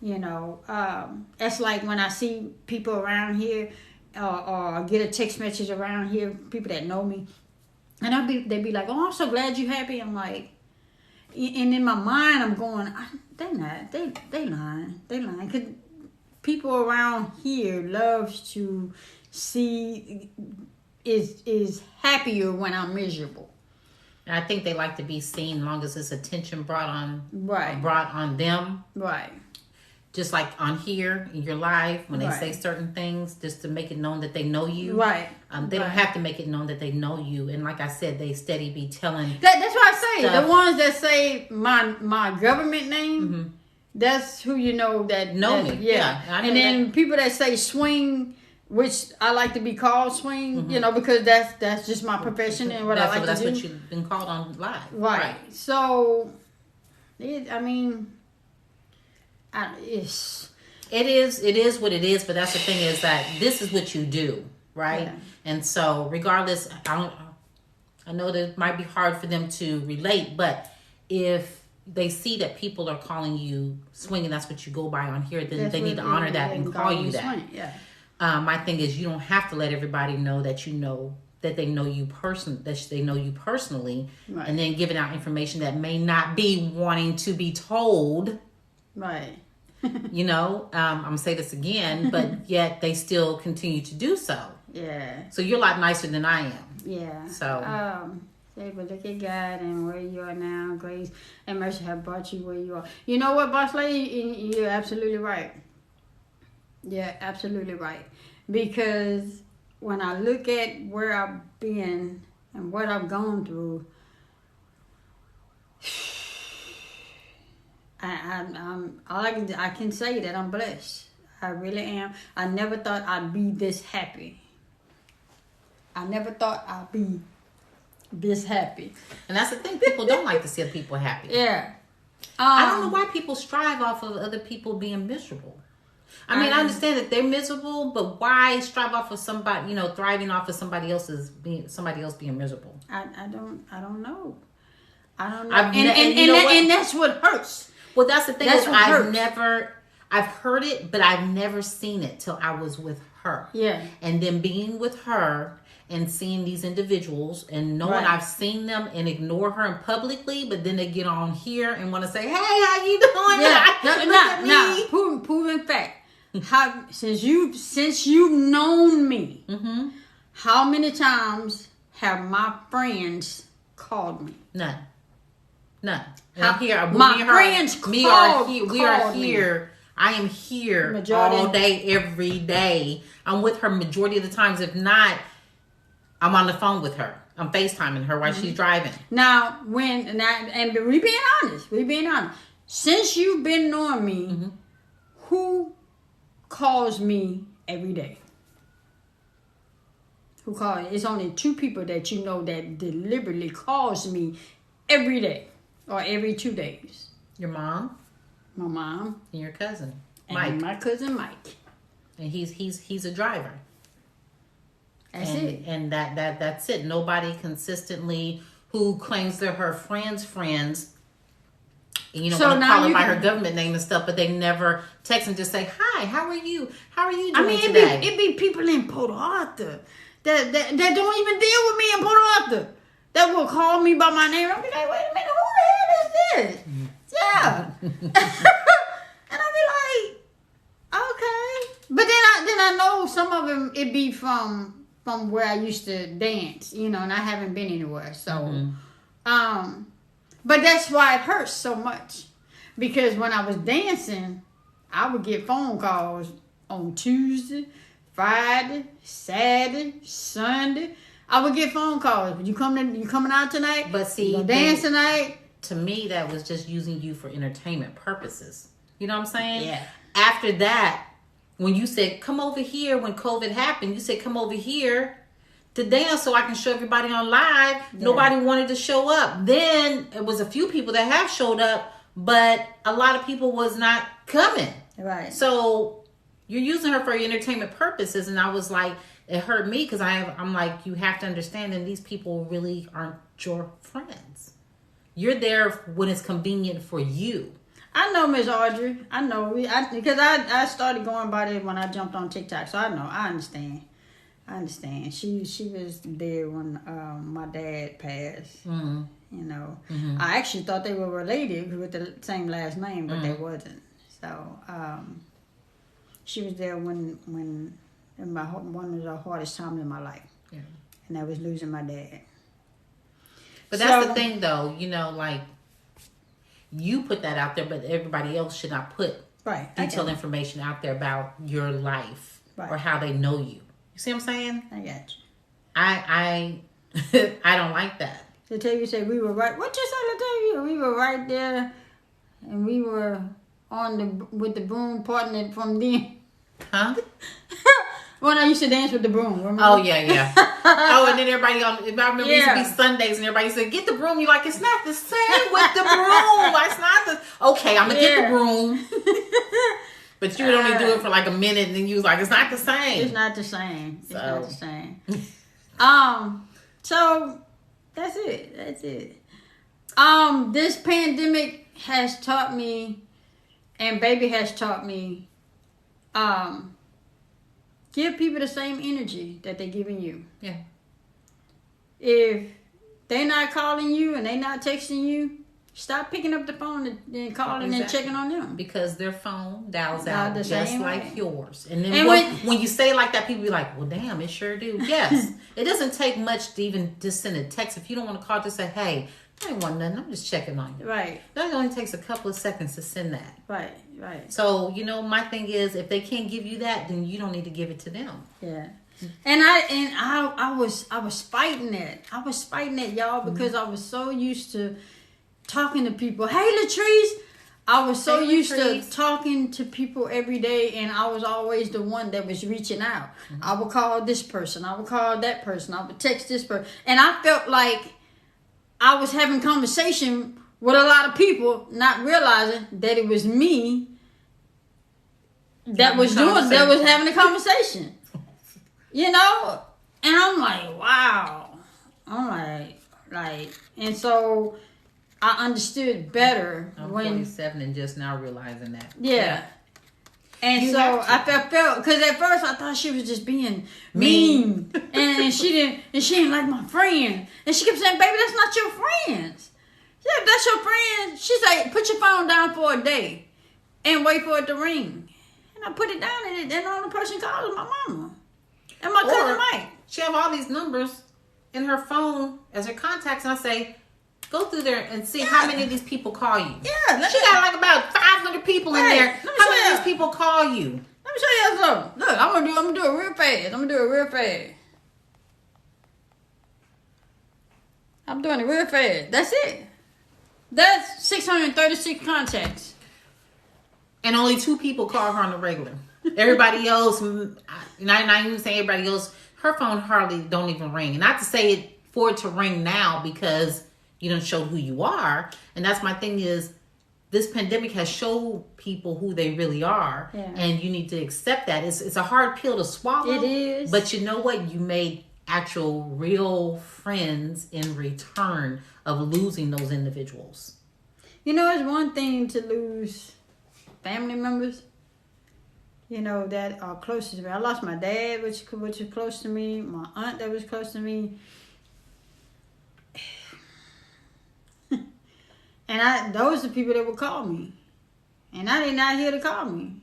You know, that's like when I see people around here or get a text message around here, people that know me, and they be like, "Oh, I'm so glad you happy." I'm like, and in my mind, I'm going, "They not, they lying, because people around here loves to see is happier when I'm miserable." And I think they like to be seen, as long as it's attention brought on them. Right. Just like on here in your life, when they Right. say certain things, just to make it known that they know you. Right. They don't have to make it known that they know you. And like I said, they steady be telling. That's what I say. stuff. The ones that say my government name, Mm-hmm. that's who you know that Know that- me. Yeah. Yeah, I know And then that. people that say swing, which I like to be called swing, you know, because that's just my profession and what I like that's to do. what you've been called on live. Right. So, it is what it is, but that's the thing is that this is what you do, right? Yeah. And so regardless, I know that it might be hard for them to relate, but if they see that people are calling you swinging, that's what you go by on here, then they need to honor that and call you that. Swing. Yeah. My thing is, you don't have to let everybody know that they know you personally, Right. and then giving out information that may not be wanting to be told. Right. You know, I'm gonna say this again, but yet they still continue to do so. Yeah. So you're a lot nicer than I am. Yeah. So. Say, but look at God and where you are now. Grace and mercy have brought you where you are. You know what, boss lady? You're absolutely right. Yeah, absolutely right. Because when I look at where I've been and what I've gone through, I can say that I'm blessed. I really am. I never thought I'd be this happy. I never thought I'd be this happy. And that's the thing. People don't like to see people happy. Yeah. I don't know why people strive off of other people being miserable. I mean, I understand that they're miserable, but why strive off of somebody, thriving off of somebody else being miserable? I don't know. I don't know. And that's what hurts. Well, that's the thing. That's what hurts. I've heard it, but I've never seen it till I was with her. Yeah. And then being with her and seeing these individuals and knowing Right. I've seen them and ignore her publicly, but then they get on here and want to say, "Hey, how you doing?" Yeah. Proven fact. Since you've known me, Mm-hmm. how many times have my friends called me? None. And How- I'm here. my friends we called are me. here. I am here Majority. all day, every day. I'm with her majority of the times. If not, I'm on the phone with her. I'm FaceTiming her while she's driving. Now, and we being honest. Since you've been knowing me, Mm-hmm. who calls me every day? Who calls? It's only 2 people that you know that deliberately calls me every day or every 2 days. Your mom My mom and your cousin, and Mike. my cousin Mike. And he's a driver. That's and, it. And that's it. Nobody consistently who claims they're her friends, and, So want to now call her you by can- her government name and stuff, but they never text and just say, "Hi, hi, how are you? How are you doing I mean, today? it be people in Port Arthur that don't even deal with me in Port Arthur that will call me by my name. I'll be like, wait a minute, who the hell is this? Yeah. And I'll be like, okay. But then I know some of them, it be from where I used to dance, you know, and I haven't been anywhere. So, but that's why it hurts so much. Because when I was dancing, I would get phone calls on Tuesday, Friday, Saturday, Sunday. I would get phone calls. You coming out tonight? But see, you gonna dance tonight? To me, that was just using you for entertainment purposes. You know what I'm saying? Yeah. After that, when you said, come over here, when COVID happened, you said, come over here to dance so I can show everybody on live. Yeah. Nobody wanted to show up. Then it was a few people that have showed up, but a lot of people was not coming. Right. So you're using her for entertainment purposes. And I was like, it hurt me because I'm like, you have to understand that these people really aren't your friends. You're there when it's convenient for you. I know Miss Audrey. I know. Because I started going by there when I jumped on TikTok. So I know. I understand. She was there when my dad passed. Mm-hmm. You know. Mm-hmm. I actually thought they were related with the same last name, but they wasn't. So she was there when in one of the hardest times in my life. Yeah. And I was losing my dad. But that's the thing, though. You know, like, you put that out there, but everybody else should not put detailed information out there about your life or how they know you. You see what I'm saying? I got you. I don't like that. The TV said we were right. What you said, Latavia? We were right there, and we were with the broom parting it from them. Huh? When I used to dance with the broom. Remember? Oh, yeah. Oh, and then everybody I remember it used to be Sundays, and everybody said, get the broom. You're like, it's not the same with the broom. It's not the... Okay, I'm going to get the broom. But you would only do it for like a minute, and then you was like, it's not the same. It's not the same. It's not the same. So, that's it. This pandemic has taught me, and baby has taught me, give people the same energy that they're giving you. Yeah. If they're not calling you and they're not texting you, stop picking up the phone and calling and checking on them. Because their phone dials out just like yours. And then when you say it like that, people be like, well, damn, it sure do. Yes. It doesn't take much to even just send a text. If you don't want to call, just say, hey, I ain't want nothing. I'm just checking on you. Right. That only takes a couple of seconds to send that. Right. So, my thing is, if they can't give you that, then you don't need to give it to them. Yeah. And I was fighting that. I was fighting that, y'all, because I was so used to talking to people. Hey, Latrice. I was so used to talking to people every day, and I was always the one that was reaching out. Mm-hmm. I would call this person. I would call that person. I would text this person. And I felt like I was having conversation with a lot of people, not realizing that it was me that was having a conversation. You know? And I'm like, wow. I'm like, and so I understood better. I'm 47 and just now realizing that. Yeah. And so I felt because at first I thought she was just being mean. and she didn't like my friend. And she kept saying, baby, that's not your friends. Yeah, if that's your friend, she's like, put your phone down for a day and wait for it to ring. And I put it down, and the only person called is my mama and my cousin Mike. She have all these numbers in her phone as her contacts, and I say, go through there and see how many of these people call you. Yeah. She got like about 500 people in there. How many of these people call you? Let me show you something. Look, I'm gonna do it real fast. I'm doing it real fast. That's it. That's 636 contacts. And only 2 people call her on the regular. Everybody else, not even saying everybody else, her phone hardly don't even ring. And not to say it for it to ring now because you don't show who you are. And that's my thing is, this pandemic has showed people who they really are. Yeah. And you need to accept that. It's a hard pill to swallow. It is. But you know what? You made actual real friends in return of losing those individuals. You know, it's one thing to lose family members. you know, that are close to me. I lost my dad, which was close to me. My aunt that was close to me. And those are the people that would call me. And now they're not here to call me.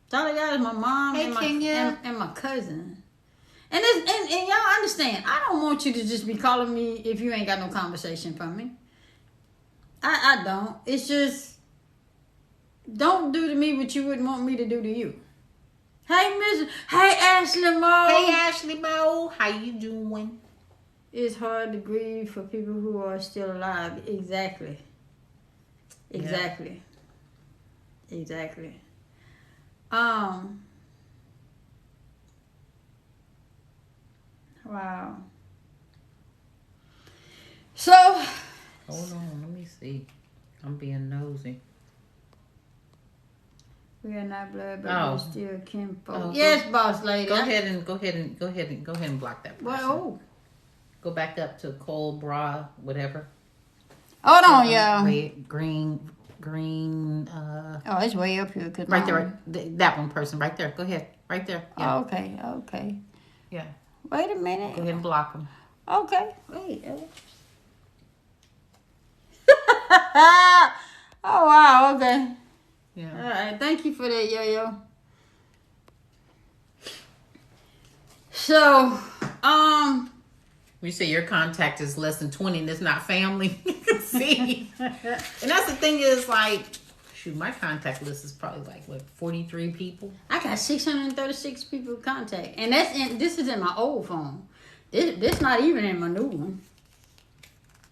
So all I got is my mom and my cousin. And y'all understand, I don't want you to just be calling me if you ain't got no conversation from me. I don't. It's just, don't do to me what you wouldn't want me to do to you. Hey, Ashley Mo. Hey, Ashley Mo. How you doing? It's hard to grieve for people who are still alive. Exactly. Wow. So, hold on, let me see. I'm being nosy. We are not blood, but we're still kinfolk. Oh, yes, boss lady. Go ahead and block that person. Well, go back up to Cole Bra, whatever. Hold on, y'all. Green. Oh, it's way up here. Right there, that one person right there. Go ahead, right there. Yeah. Oh, okay. Yeah. Wait a minute. Go ahead and block them. Okay. Wait. Oh wow. Okay. Yeah. All right. Thank you for that, Yo-Yo. So, you say your contact is less than 20 and it's not family. See? And that's the thing is like, shoot, my contact list is probably like, 43 people? I got 636 people to contact. And this is in my old phone. This not even in my new one.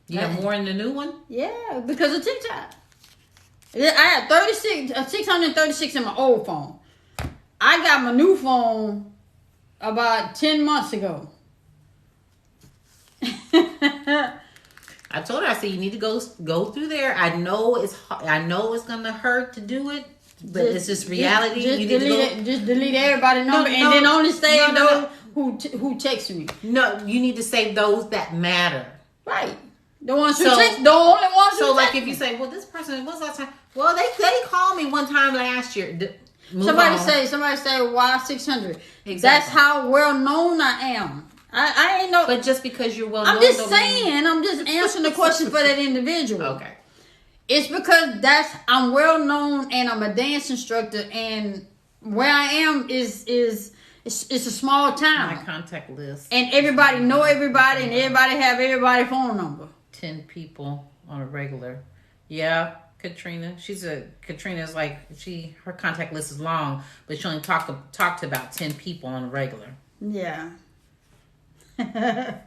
You got more in the new one? Yeah, because of TikTok. I had 636 in my old phone. I got my new phone about 10 months ago. I told her, I said, you need to go through there. I know it's gonna hurt to do it, but it's just reality. Just delete everybody's number and then only save those who text me. No, you need to save those that matter. Right. The ones who text, the only ones who So like text if you say, well, this person, what's last time? Well, they called me one time last year. Somebody say, why 600? Exactly. That's how well known I am. I ain't know. But just because you're well known. I'm just saying, I'm just answering the question for that individual. Okay. It's because I'm well known and I'm a dance instructor and where I am is it's a small town. My contact list. And everybody know everybody and everybody have everybody's phone number. 10 people on a regular. Yeah, Katrina. Katrina's like, her contact list is long, but she only talk to about 10 people on a regular. Yeah. And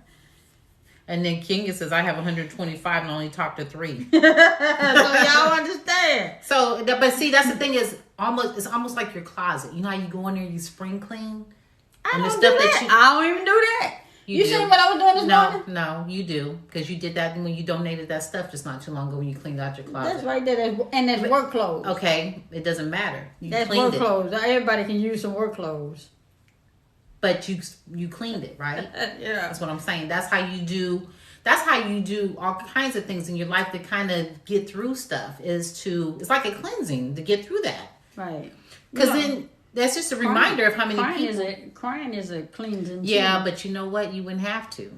then Kinga says, I have 125 and only talk to 3. So y'all understand. So, but see, that's the thing is, it's almost like your closet. You know how you go in there and you spring clean? I don't do that. I don't even do that. You seen what I was doing this morning? No, you do. Because you did that when you donated that stuff just not too long ago when you cleaned out your closet. That's right there. And that's work clothes. Okay. It doesn't matter. That's work clothes. Everybody can use some work clothes. But you cleaned it, right? Yeah. That's what I'm saying. That's how you do all kinds of things in your life to kind of get through stuff. It's like a cleansing to get through that. Right. Because then that's just a reminder of how many people. Crying is a cleansing. Yeah, but you know what? You wouldn't have to.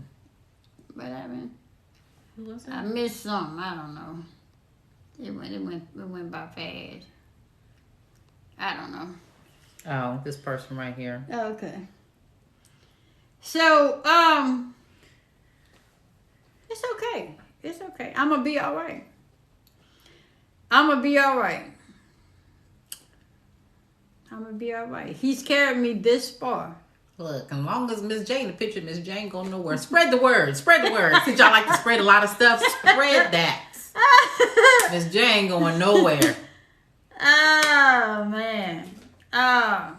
But I mean, who was that? I missed something. I don't know. It went by fast. I don't know. Oh, this person right here. Okay. So, it's okay. It's okay. I'm gonna be all right. He's carried me this far. Look, as long as Miss Jane, the picture of Miss Jane go nowhere. Spread the word. Since y'all like to spread a lot of stuff, spread that. Miss Jane going nowhere. Oh, man. Oh.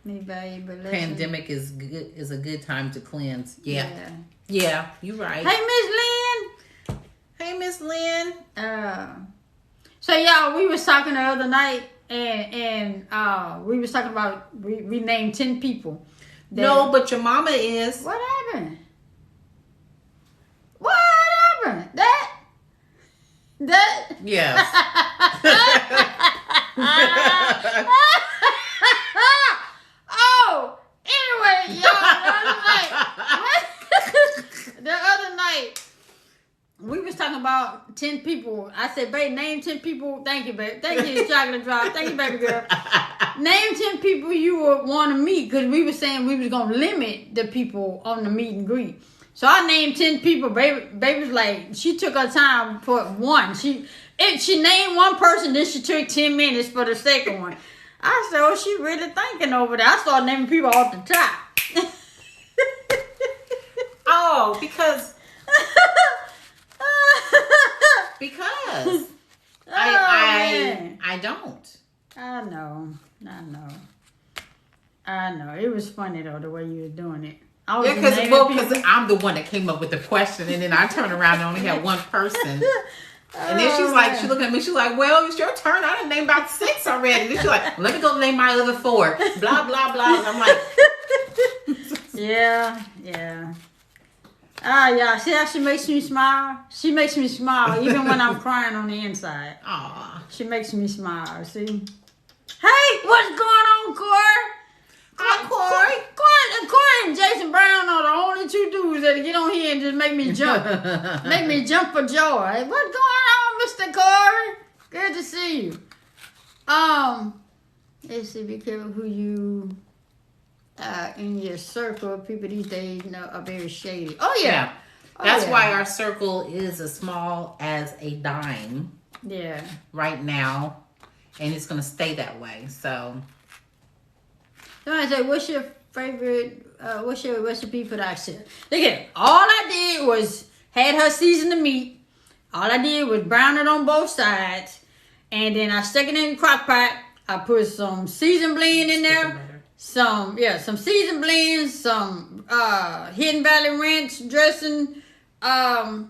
Pandemic is a good time to cleanse. Yeah, you're right. Hey, Miss Lynn. So y'all, we was talking the other night, and we was talking about we named 10 people. No, but your mama is. What happened? That Yes. Oh, anyway, y'all, the other night, we was talking about 10 people. I said, babe, name 10 people. Thank you, babe. Thank you, Chocolate Drop. Thank you, baby girl. Name 10 people you would want to meet, because we were saying we was going to limit the people on the meet and greet. So I named 10 people. Baby was like, she took her time for one. She named one person, then she took 10 minutes for the second one. I said, oh, she really thinking over there. I started naming people off the top. Oh, because I don't. I know. It was funny though the way you were doing it. Yeah, because I'm the one that came up with the question, and then I turn around and only have one person. And then she looked at me, she's like, well, it's your turn. I done named about 6 already. And then she's like, let me go name my other 4. Blah, blah, blah. And I'm like, yeah. Yeah. See how she makes me smile? She makes me smile even when I'm crying on the inside. aw. She makes me smile, see? Hey, what's going on, Corey? Hi, Corey. Corey and Jason Brown are the only 2 dudes that get on here and just make me jump. Make me jump for joy. What's going on, Mr. Corey? Good to see you. Let's see, be careful who you in your circle. People these days are very shady. Oh yeah. That's why our circle is as small as a dime. Yeah. Right now. And it's gonna stay that way. So Somebody say, what's your favorite, what's your recipe for that shit? Look at it. All I did was had her season the meat. All I did was brown it on both sides. And then I stuck it in the crock pot. I put some seasoned blend in there. Some seasoned blend, some Hidden Valley Ranch dressing, and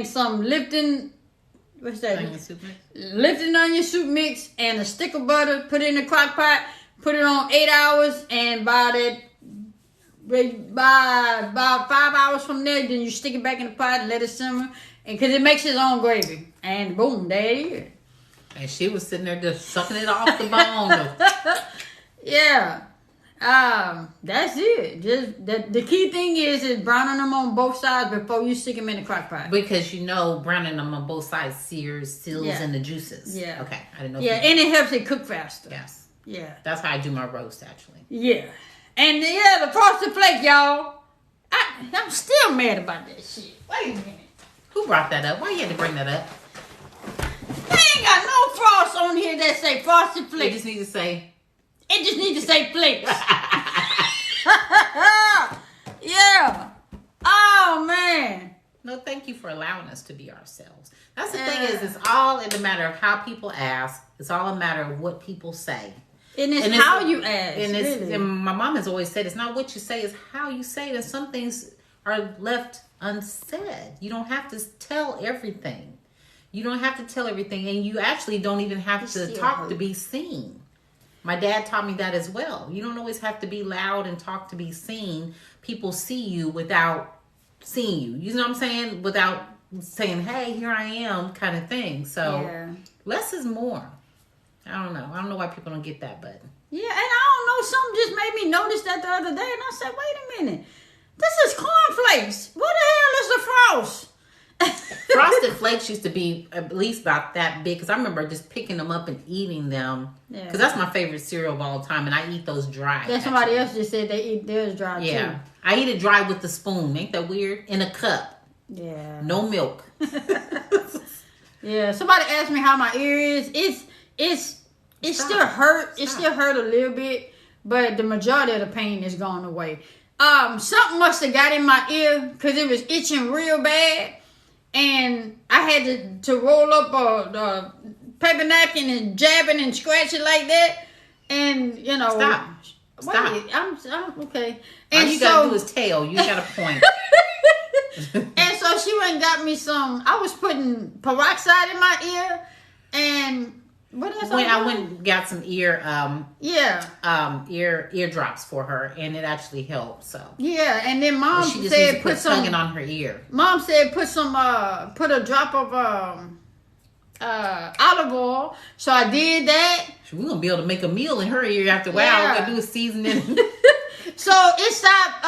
some Lipton, what's that? onion soup mix. Lipton onion soup mix and a stick of butter. Put it in the crock pot. Put it on 8 hours, and about 5 hours from there, then you stick it back in the pot and let it simmer, and because it makes its own gravy. And boom, there it is. And she was sitting there just sucking it off the bone. Yeah. That's it. Just the key thing is browning them on both sides before you stick them in the crock pot. Because browning them on both sides seals in the juices. Yeah. Okay. I didn't know. Yeah, and it helps it cook faster. Yes. Yeah. That's how I do my roast, actually. Yeah. And the frosted flake, y'all. I'm still mad about that shit. Wait a minute. Who brought that up? Why you had to bring that up? They ain't got no frost on here that say frosted They flakes. just need to say. It just need to say flakes. Yeah. Oh, man. No, thank you for allowing us to be ourselves. That's the thing is, it's all in the matter of how people ask. It's all a matter of what people say. And it's how you ask. And my mom has always said, it's not what you say, it's how you say it. And some things are left unsaid. You don't have to tell everything. And you actually don't even have to talk to be seen. My dad taught me that as well. You don't always have to be loud and talk to be seen. People see you without seeing you. You know what I'm saying? Without saying, hey, here I am kind of thing. So less is more. I don't know why people don't get that, but. Yeah, and I don't know. Something just made me notice that the other day. And I said, wait a minute. This is cornflakes. What the hell is the frost? Frosted Flakes used to be at least about that big, because I remember just picking them up and eating them. Because that's my favorite cereal of all time, and I eat those dry. That somebody else just said they eat theirs dry too. Yeah, I eat it dry with the spoon. Ain't that weird? In a cup. Yeah. No milk. Yeah. Somebody asked me how my ear is. It still hurt. It still hurt a little bit, but the majority of the pain is gone away. Something must have got in my ear because it was itching real bad. And I had to roll up a paper napkin and jab it and scratch it like that. And, you know. Stop. Wait, I'm okay. And all you got to do is tell. You got a point. And so she went and got me some. I was putting peroxide in my ear. And what else? I went and got some ear drops for her, and it actually helped. So and then mom she just said needs to put tugging on her ear. Mom said put a drop of olive oil. So I did that. We're gonna be able to make a meal in her ear after a while. Yeah. We're gonna do a seasoning. So it stopped.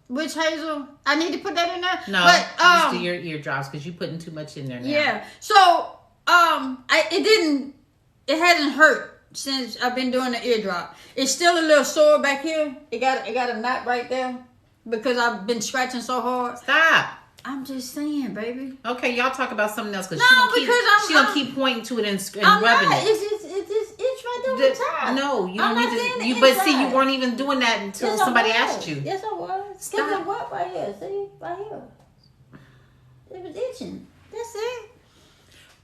Witch hazel. I need to put that in there. No, but just do your eardrops because you're putting too much in there now. yeah. So it hasn't hurt since I've been doing the eardrop. It's still a little sore back here. It got a knot right there because I've been scratching so hard. Stop. I'm just saying, baby. Okay, y'all talk about something else because No, she gonna keep pointing to it and I'm rubbing not. it. It's right there on the top. No, you I'm don't not need saying to. the You but see, you inside. weren't even doing that until Yes, I somebody was. asked you. Yes, I was. Stop. Because it was right here. See? Right here. It was itching. That's it.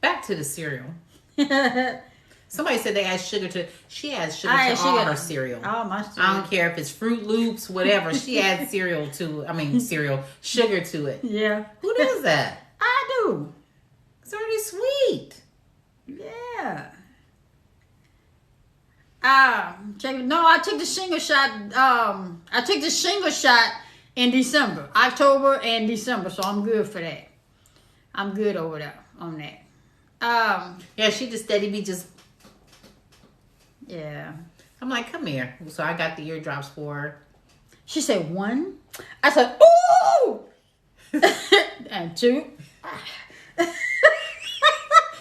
Back to the cereal. Somebody said they add sugar to. She adds sugar I to add all sugar. her cereal. Oh, my cereal. I don't care if it's Fruit Loops, whatever. She adds sugar to it. Yeah. Who does that? I do. It's already sweet. Yeah. I took the shingle shot. I took the shingle shot in December, October and December, so I'm good for that. I'm good over there on that. Yeah, she just steady be just. Yeah. I'm like, come here. So I got the eardrops for her. She said 1. I said, ooh! And 2. I'm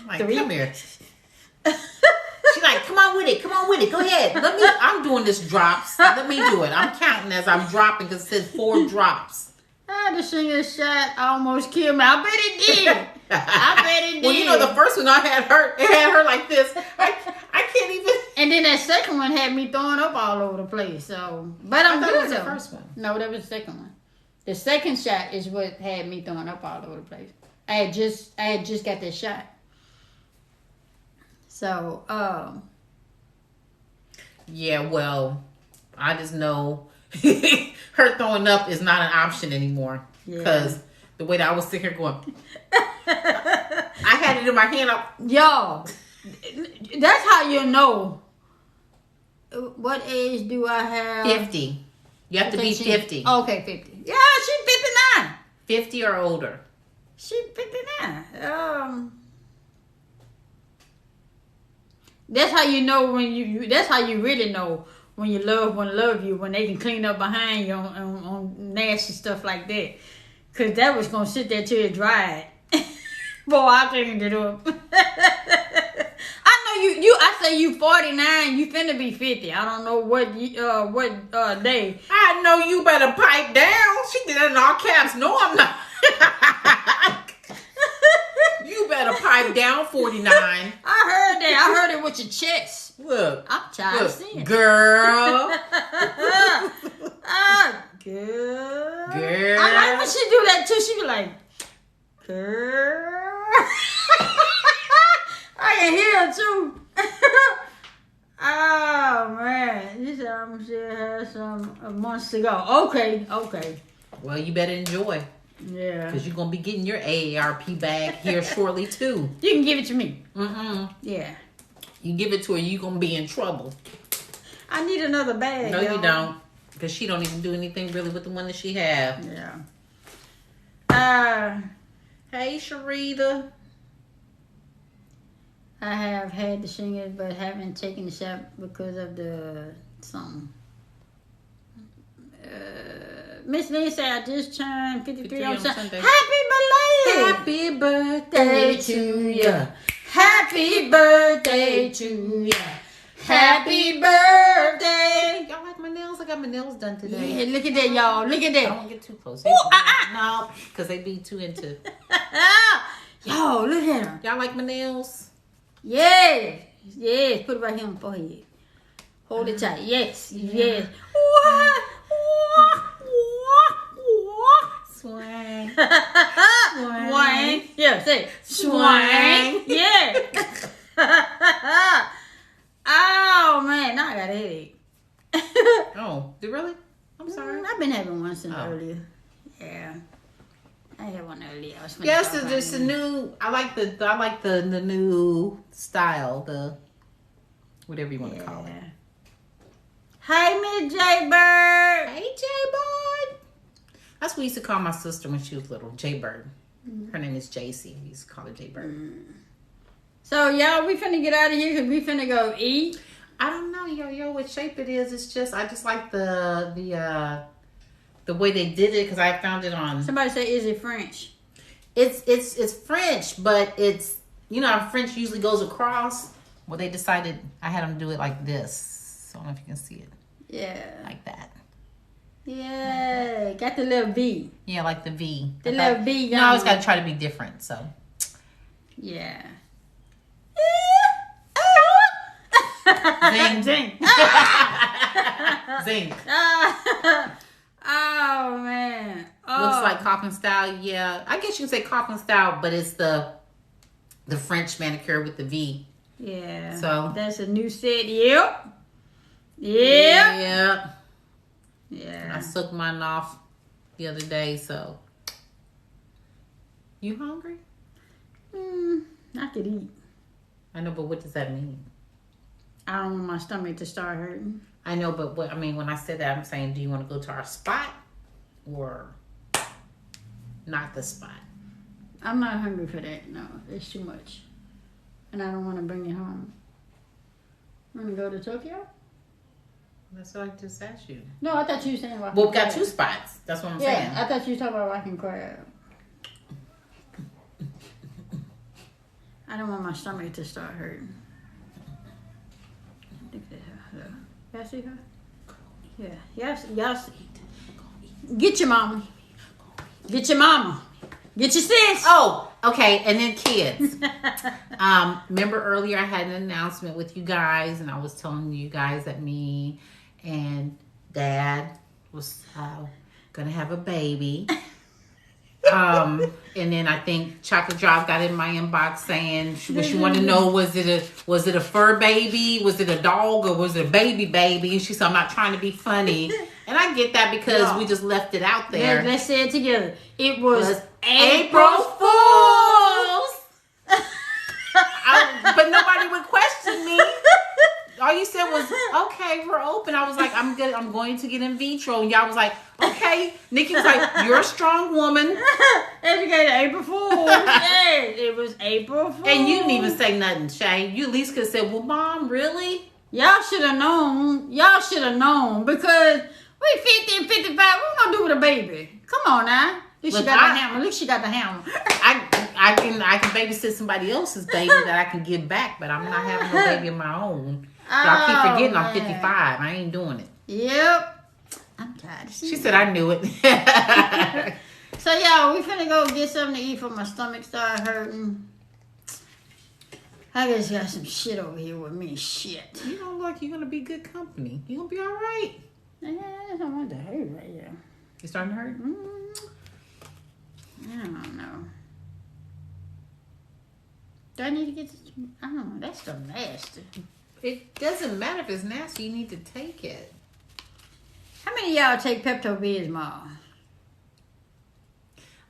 like, 3. come here. She's like, come on with it. Come on with it. Go ahead. I'm doing this drops. Let me do it. I'm counting as I'm dropping because it says 4 drops. The shingle shot almost killed me. I bet it did. I bet it did. Well, you know, the first one it had her like this. I can't even. And then that second one had me throwing up all over the place. So, but I'm I thought good it was the though. first one. No, that was the second one. The second shot is what had me throwing up all over the place. I had just got that shot. So, yeah, well, I just know her throwing up is not an option anymore. Because the way that I was sitting here going, I had it in my hand up. y'all, that's how you know. What age do I have? 50. You have to be 50. Okay, 50. Yeah, she's 59. 50 or older. She's 59. That's how you know when you. That's how you really know when you love you, when they can clean up behind you on nasty stuff like that. Cause that was gonna sit there till it dried. Boy, I cleaned it up. I know you. I say you 49. You finna be 50. I don't know what day. I know you better pipe down. She did it in all caps. No, I'm not. You better pipe down, 49. I heard that. I heard it with your chest. Look. I'm tired of seeing it. Girl. Girl. Girl. I like when she do that too. She be like, girl. I can hear her too. Oh man, you said I'm still have some months to go. Okay. Well, you better enjoy. Yeah. Because you're going to be getting your AARP bag here shortly, too. You can give it to me. Yeah. You give it to her, you're going to be in trouble. I need another bag. No, you don't. Because she don't even do anything really with the one that she have. Yeah. Hey, Sharita. I have had the shingles, but haven't taken the shot because of the something. Miss Lee said I just turned 53 on Sunday. Happy birthday to you. Happy birthday to you. Happy birthday. Y'all like my nails? I got my nails done today. Yeah, look at that, y'all. Look at that. I don't get too close. Ooh, No, because they be too into. Yo, look at her. Y'all like my nails? Yes. Yes. Put it right here on the forehead. Hold it tight. Yes. Yes. Swang. Swang. Yeah, say swang. Yeah. Oh man, now I got a headache. Oh, did really? I'm sorry. I've been having one since earlier. Yeah. I had one earlier. Yes, it's the new. I like the new style. The whatever you want to call it. Hey, Miss J Bird. Hey, J Bird. That's what we used to call my sister when she was little. J Bird. Her name is JC. We used to call her J Bird. So, y'all, we finna get out of here because we finna go eat. I don't know, yo, what shape it is. It's just, I just like the way they did it because I found it on. Somebody say, is it French? It's French, but it's, you know how French usually goes across. Well, they decided I had them do it like this. So I don't know if you can see it. Yeah. Like that. Yeah. Got the little V. Yeah, like the V. The little V. No, I always got to try to be different, so. Yeah. Zing. Zing. Zing. Oh, man. Oh. Looks like coffin style, yeah. I guess you can say coffin style, but it's the French manicure with the V. Yeah. So. That's a new set. Yep. Yeah. Yeah. I sucked mine off the other day, so. You hungry? I could eat. I know, but what does that mean? I don't want my stomach to start hurting. I know, but what I mean when I said that, I'm saying, do you want to go to our spot or not the spot? I'm not hungry for that. No, it's too much. And I don't want to bring it home. Want to go to Tokyo? That's what I just asked you. No, I thought you were saying Rockin' Well, we got Crab. 2 spots. That's what I'm Yeah, saying. I thought you were talking about Rockin' Crab. I don't want my stomach to start hurting. Look at her. Y'all see her? Yeah. Y'all see. Get your mama. Get your mama. Get your sis. Oh, okay. And then kids. Remember earlier I had an announcement with you guys, and I was telling you guys that me and Dad was gonna have a baby. And then I think Chocolate Drop got in my inbox saying what she wanted to know, was it a fur baby, was it a dog, or was it a baby? And she said, I'm not trying to be funny. And I get that because we just left it out there. Let's say it together. It was April Fools. But nobody would question me. All you said was, okay, we're open. I was like, I'm going to get in vitro. And y'all was like, okay. Nikki was like, you're a strong woman. Educated April Fool's. Yes, it was April Fool's. And you didn't even say nothing, Shay. You at least could have said, well, Mom, really? Y'all should have known. Because we 50 and 55. What we gonna do with a baby? Come on now. Look, she got the hammer. Look, she got the hammer. I can babysit somebody else's baby that I can give back, but I'm not having no baby of my own. Y'all keep forgetting I'm 55. I ain't doing it. Yep. I'm tired. She said I knew it. So, y'all, we finna go get something to eat before my stomach start hurting. I just got some shit over here with me. Shit. You don't look like you're going to be good company. You're going to be all right. Yeah, I just don't want to hurt right here. You starting to hurt? I don't know. Do I need to get this? I don't know. That's so nasty. It doesn't matter if it's nasty. You need to take it. How many of y'all take Pepto-Bismol?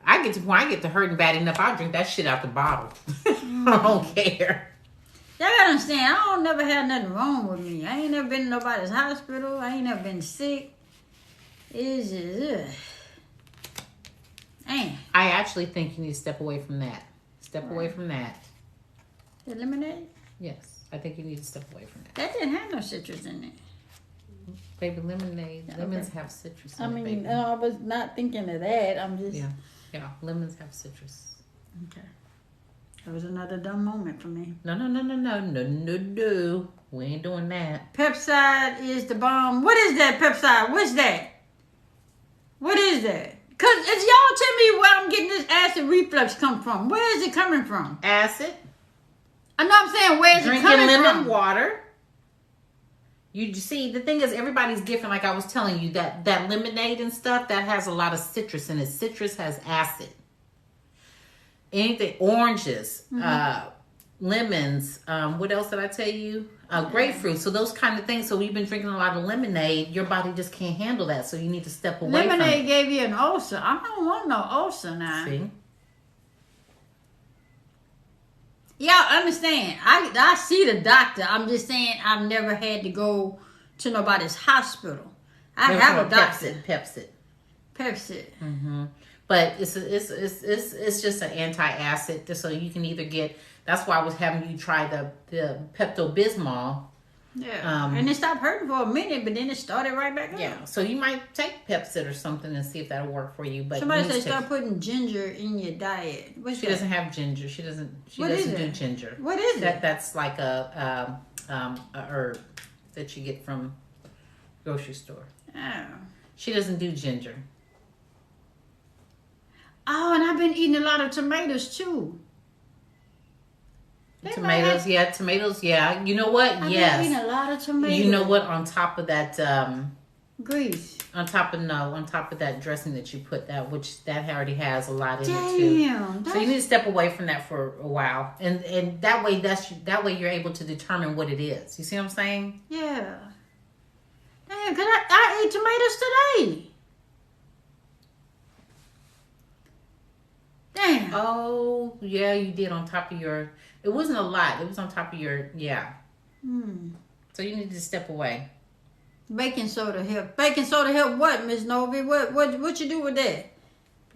I get to hurting bad enough. I'll drink that shit out the bottle. I don't care. Y'all gotta understand, I don't never had nothing wrong with me. I ain't never been to nobody's hospital. I ain't never been sick. It's just, I actually think you need to step away from that. Step away from that. The lemonade? Yes. I think you need to step away from that. That didn't have no citrus in it. Baby, lemonade. Yeah, lemons have citrus in it, baby. I was not thinking of that. I'm just... Yeah, lemons have citrus. Okay. That was another dumb moment for me. No. We ain't doing that. Pepside is the bomb. What is that, Pepside? What's that? What is that? Because if y'all tell me where I'm getting this acid reflux come from, where is it coming from? Acid. I know I'm saying, where is it coming from? Drinking lemon water. You see, the thing is, everybody's different. Like I was telling you, that lemonade and stuff, that has a lot of citrus in it. Citrus has acid. Anything, oranges, lemons, what else did I tell you? Grapefruit. So those kind of things. So we've been drinking a lot of lemonade. Your body just can't handle that. So you need to step away from it. Lemonade gave you an ulcer. I don't want no ulcer now. See? Y'all understand. I see the doctor. I'm just saying I've never had to go to nobody's hospital. I have a doctor. Pepsid. Mm-hmm. But it's just an anti-acid, so you can either get That's why I was having you try the Pepto-Bismol. Yeah. And it stopped hurting for a minute, but then it started right back up. Yeah. So you might take Pepcid or something and see if that'll work for you. But somebody said start putting ginger in your diet. What's she that? Doesn't have ginger. She doesn't do ginger. What is it? That's like a herb that you get from grocery store. Oh. She doesn't do ginger. Oh, and I've been eating a lot of tomatoes too. Tomatoes, yeah. You know what? I've yes. been eating a lot of tomatoes. You know what? On top of that, grease. On top of that dressing that you put that already has a lot in it too. So you need to step away from that for a while, and that way you're able to determine what it is. You see what I'm saying? Yeah. Damn, cause I ate tomatoes today. Damn. Oh yeah, you did on top of your. It wasn't a lot. It was on top of your So you need to step away. Baking soda help. Baking soda help what, Miss Novi? What you do with that?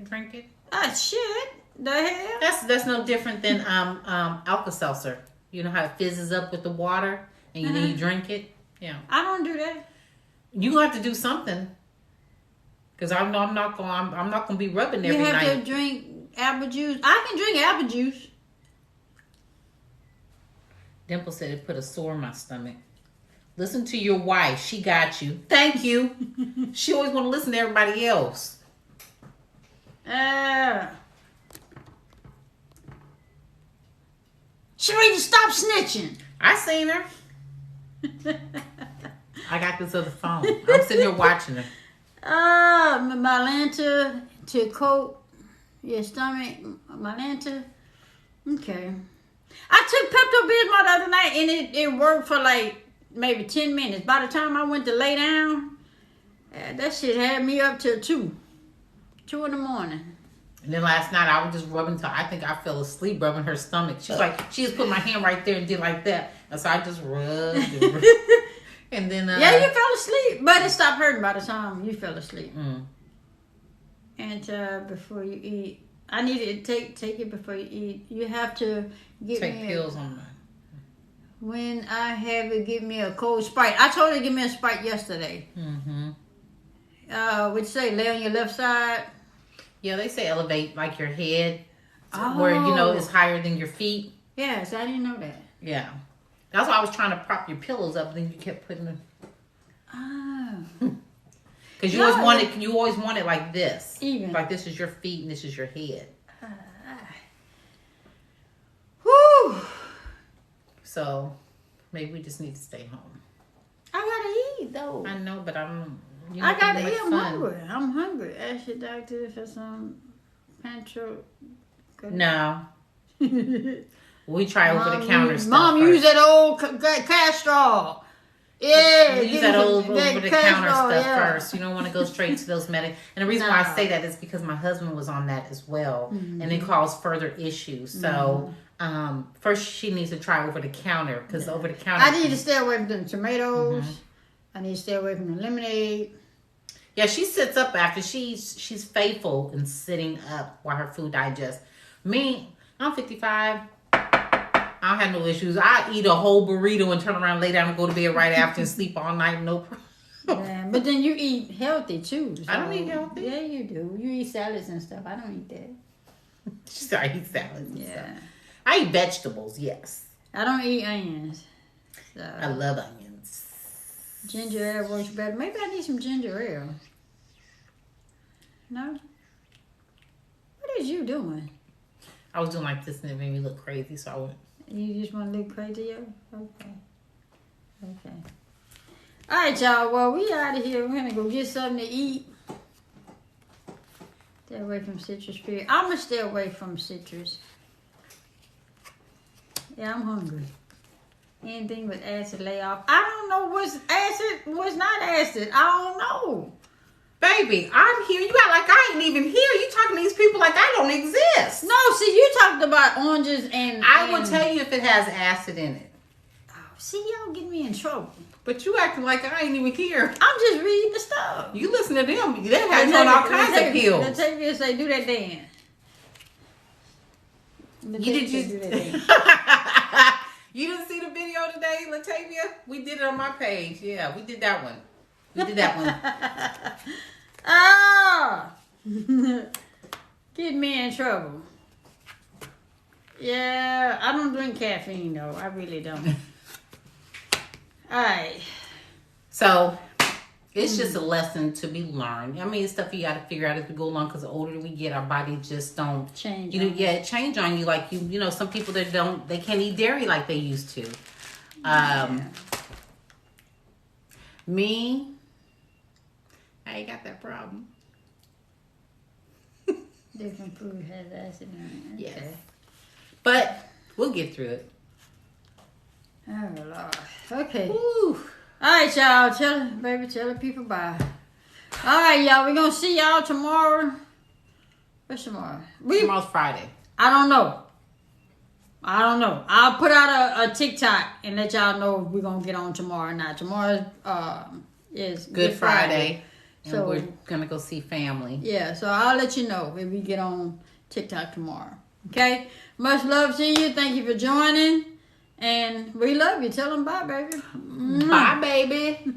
Drink it. Ah, shit. The hell? That's no different than Alka-Seltzer. You know how it fizzes up with the water and then you drink it. Yeah. I don't do that. You gonna have to do something. Cause I know I'm not gonna be rubbing every night. You have to drink apple juice. I can drink apple juice. Dimple said it put a sore in my stomach. Listen to your wife. She got you. Thank you. She always want to listen to everybody else. She ready to stop snitching. I seen her. I got this other phone. I'm sitting here watching her. Mylanta to coat your stomach. Mylanta. Okay. I took Pepto-Bismol the other night and it worked for like maybe 10 minutes. By the time I went to lay down, that shit had me up till 2 in the morning. And then last night I was just rubbing till I think I fell asleep rubbing her stomach. She's like, she just put my hand right there and did like that. And so I just rubbed and then yeah, you fell asleep. But it stopped hurting by the time you fell asleep. And before you eat, I need to take it before you eat. You have to take pills on that. When I have it, give me a cold Sprite. I told her to give me a Sprite yesterday. Would you say lay on your left side? Yeah, they say elevate like your head where it's higher than your feet. Yes, I didn't know that. Yeah, that's why I was trying to prop your pillows up. Then you kept putting them. Because you always want it like this. Even. Like this is your feet and this is your head. Whew. So maybe we just need to stay home. I gotta eat though. I know, but I gotta eat. I'm hungry. Ask your doctor for some pantro. No. We try over the counter stuff. Mom, use that old Castrol. Yeah, use that old over the counter stuff first. You don't want to go straight to those medic. And the reason why I say that is because my husband was on that as well, and it caused further issues. So first she needs to try over the counter because over the counter. I need to stay away from the tomatoes. I need to stay away from the lemonade. Yeah, she sits up after she's faithful in sitting up while her food digests. Me, I'm 55. I don't have no issues. I eat a whole burrito and turn around, lay down, and go to bed right after and sleep all night. No problem. Yeah, but then you eat healthy too. So. I don't eat healthy. Yeah, you do. You eat salads and stuff. I don't eat that. She said I eat salads and stuff. I eat vegetables, yes. I don't eat onions. So. I love onions. Ginger ale works better. Maybe I need some ginger ale. No? What is you doing? I was doing like this and it made me look crazy, so I went. You just want to look crazy? Okay. All right, y'all. Well, we out of here. We're going to go get something to eat. Stay away from citrus period. I'm going to stay away from citrus. Yeah, I'm hungry. Anything with acid lay off. I don't know what's acid, what's not acid. I don't know. Baby, I'm here. You act like I ain't even here. You talking to these people like I don't exist. No, see, you talked about oranges and... I will tell you if it has acid in it. Oh, see, y'all get me in trouble. But you acting like I ain't even here. I'm just reading the stuff. You listen to them. They have you on all kinds of pills. The Tavia say, do that dance. You didn't see the video today, Latavia? We did it on my page. Yeah, we did that one. Ah! Get me in trouble. Yeah, I don't drink caffeine though. I really don't. Alright. So, it's just a lesson to be learned. I mean, it's stuff you got to figure out as we go along, because the older we get, our body just don't change. It change on you. Like you know, some people that they can't eat dairy like they used to. Me, I ain't got that problem. Different food has acid in it. Yes. But we'll get through it. Oh, Lord. Okay. Woo. All right, y'all. Tell the people bye. All right, y'all. We're going to see y'all tomorrow. What's tomorrow? Tomorrow's Friday. I don't know. I'll put out a TikTok and let y'all know if we're going to get on tomorrow or not. Tomorrow is Good Friday. So and we're going to go see family. Yeah, so I'll let you know if we get on TikTok tomorrow. Okay? Much love to you. Thank you for joining. And we love you. Tell them bye, baby. Bye, baby.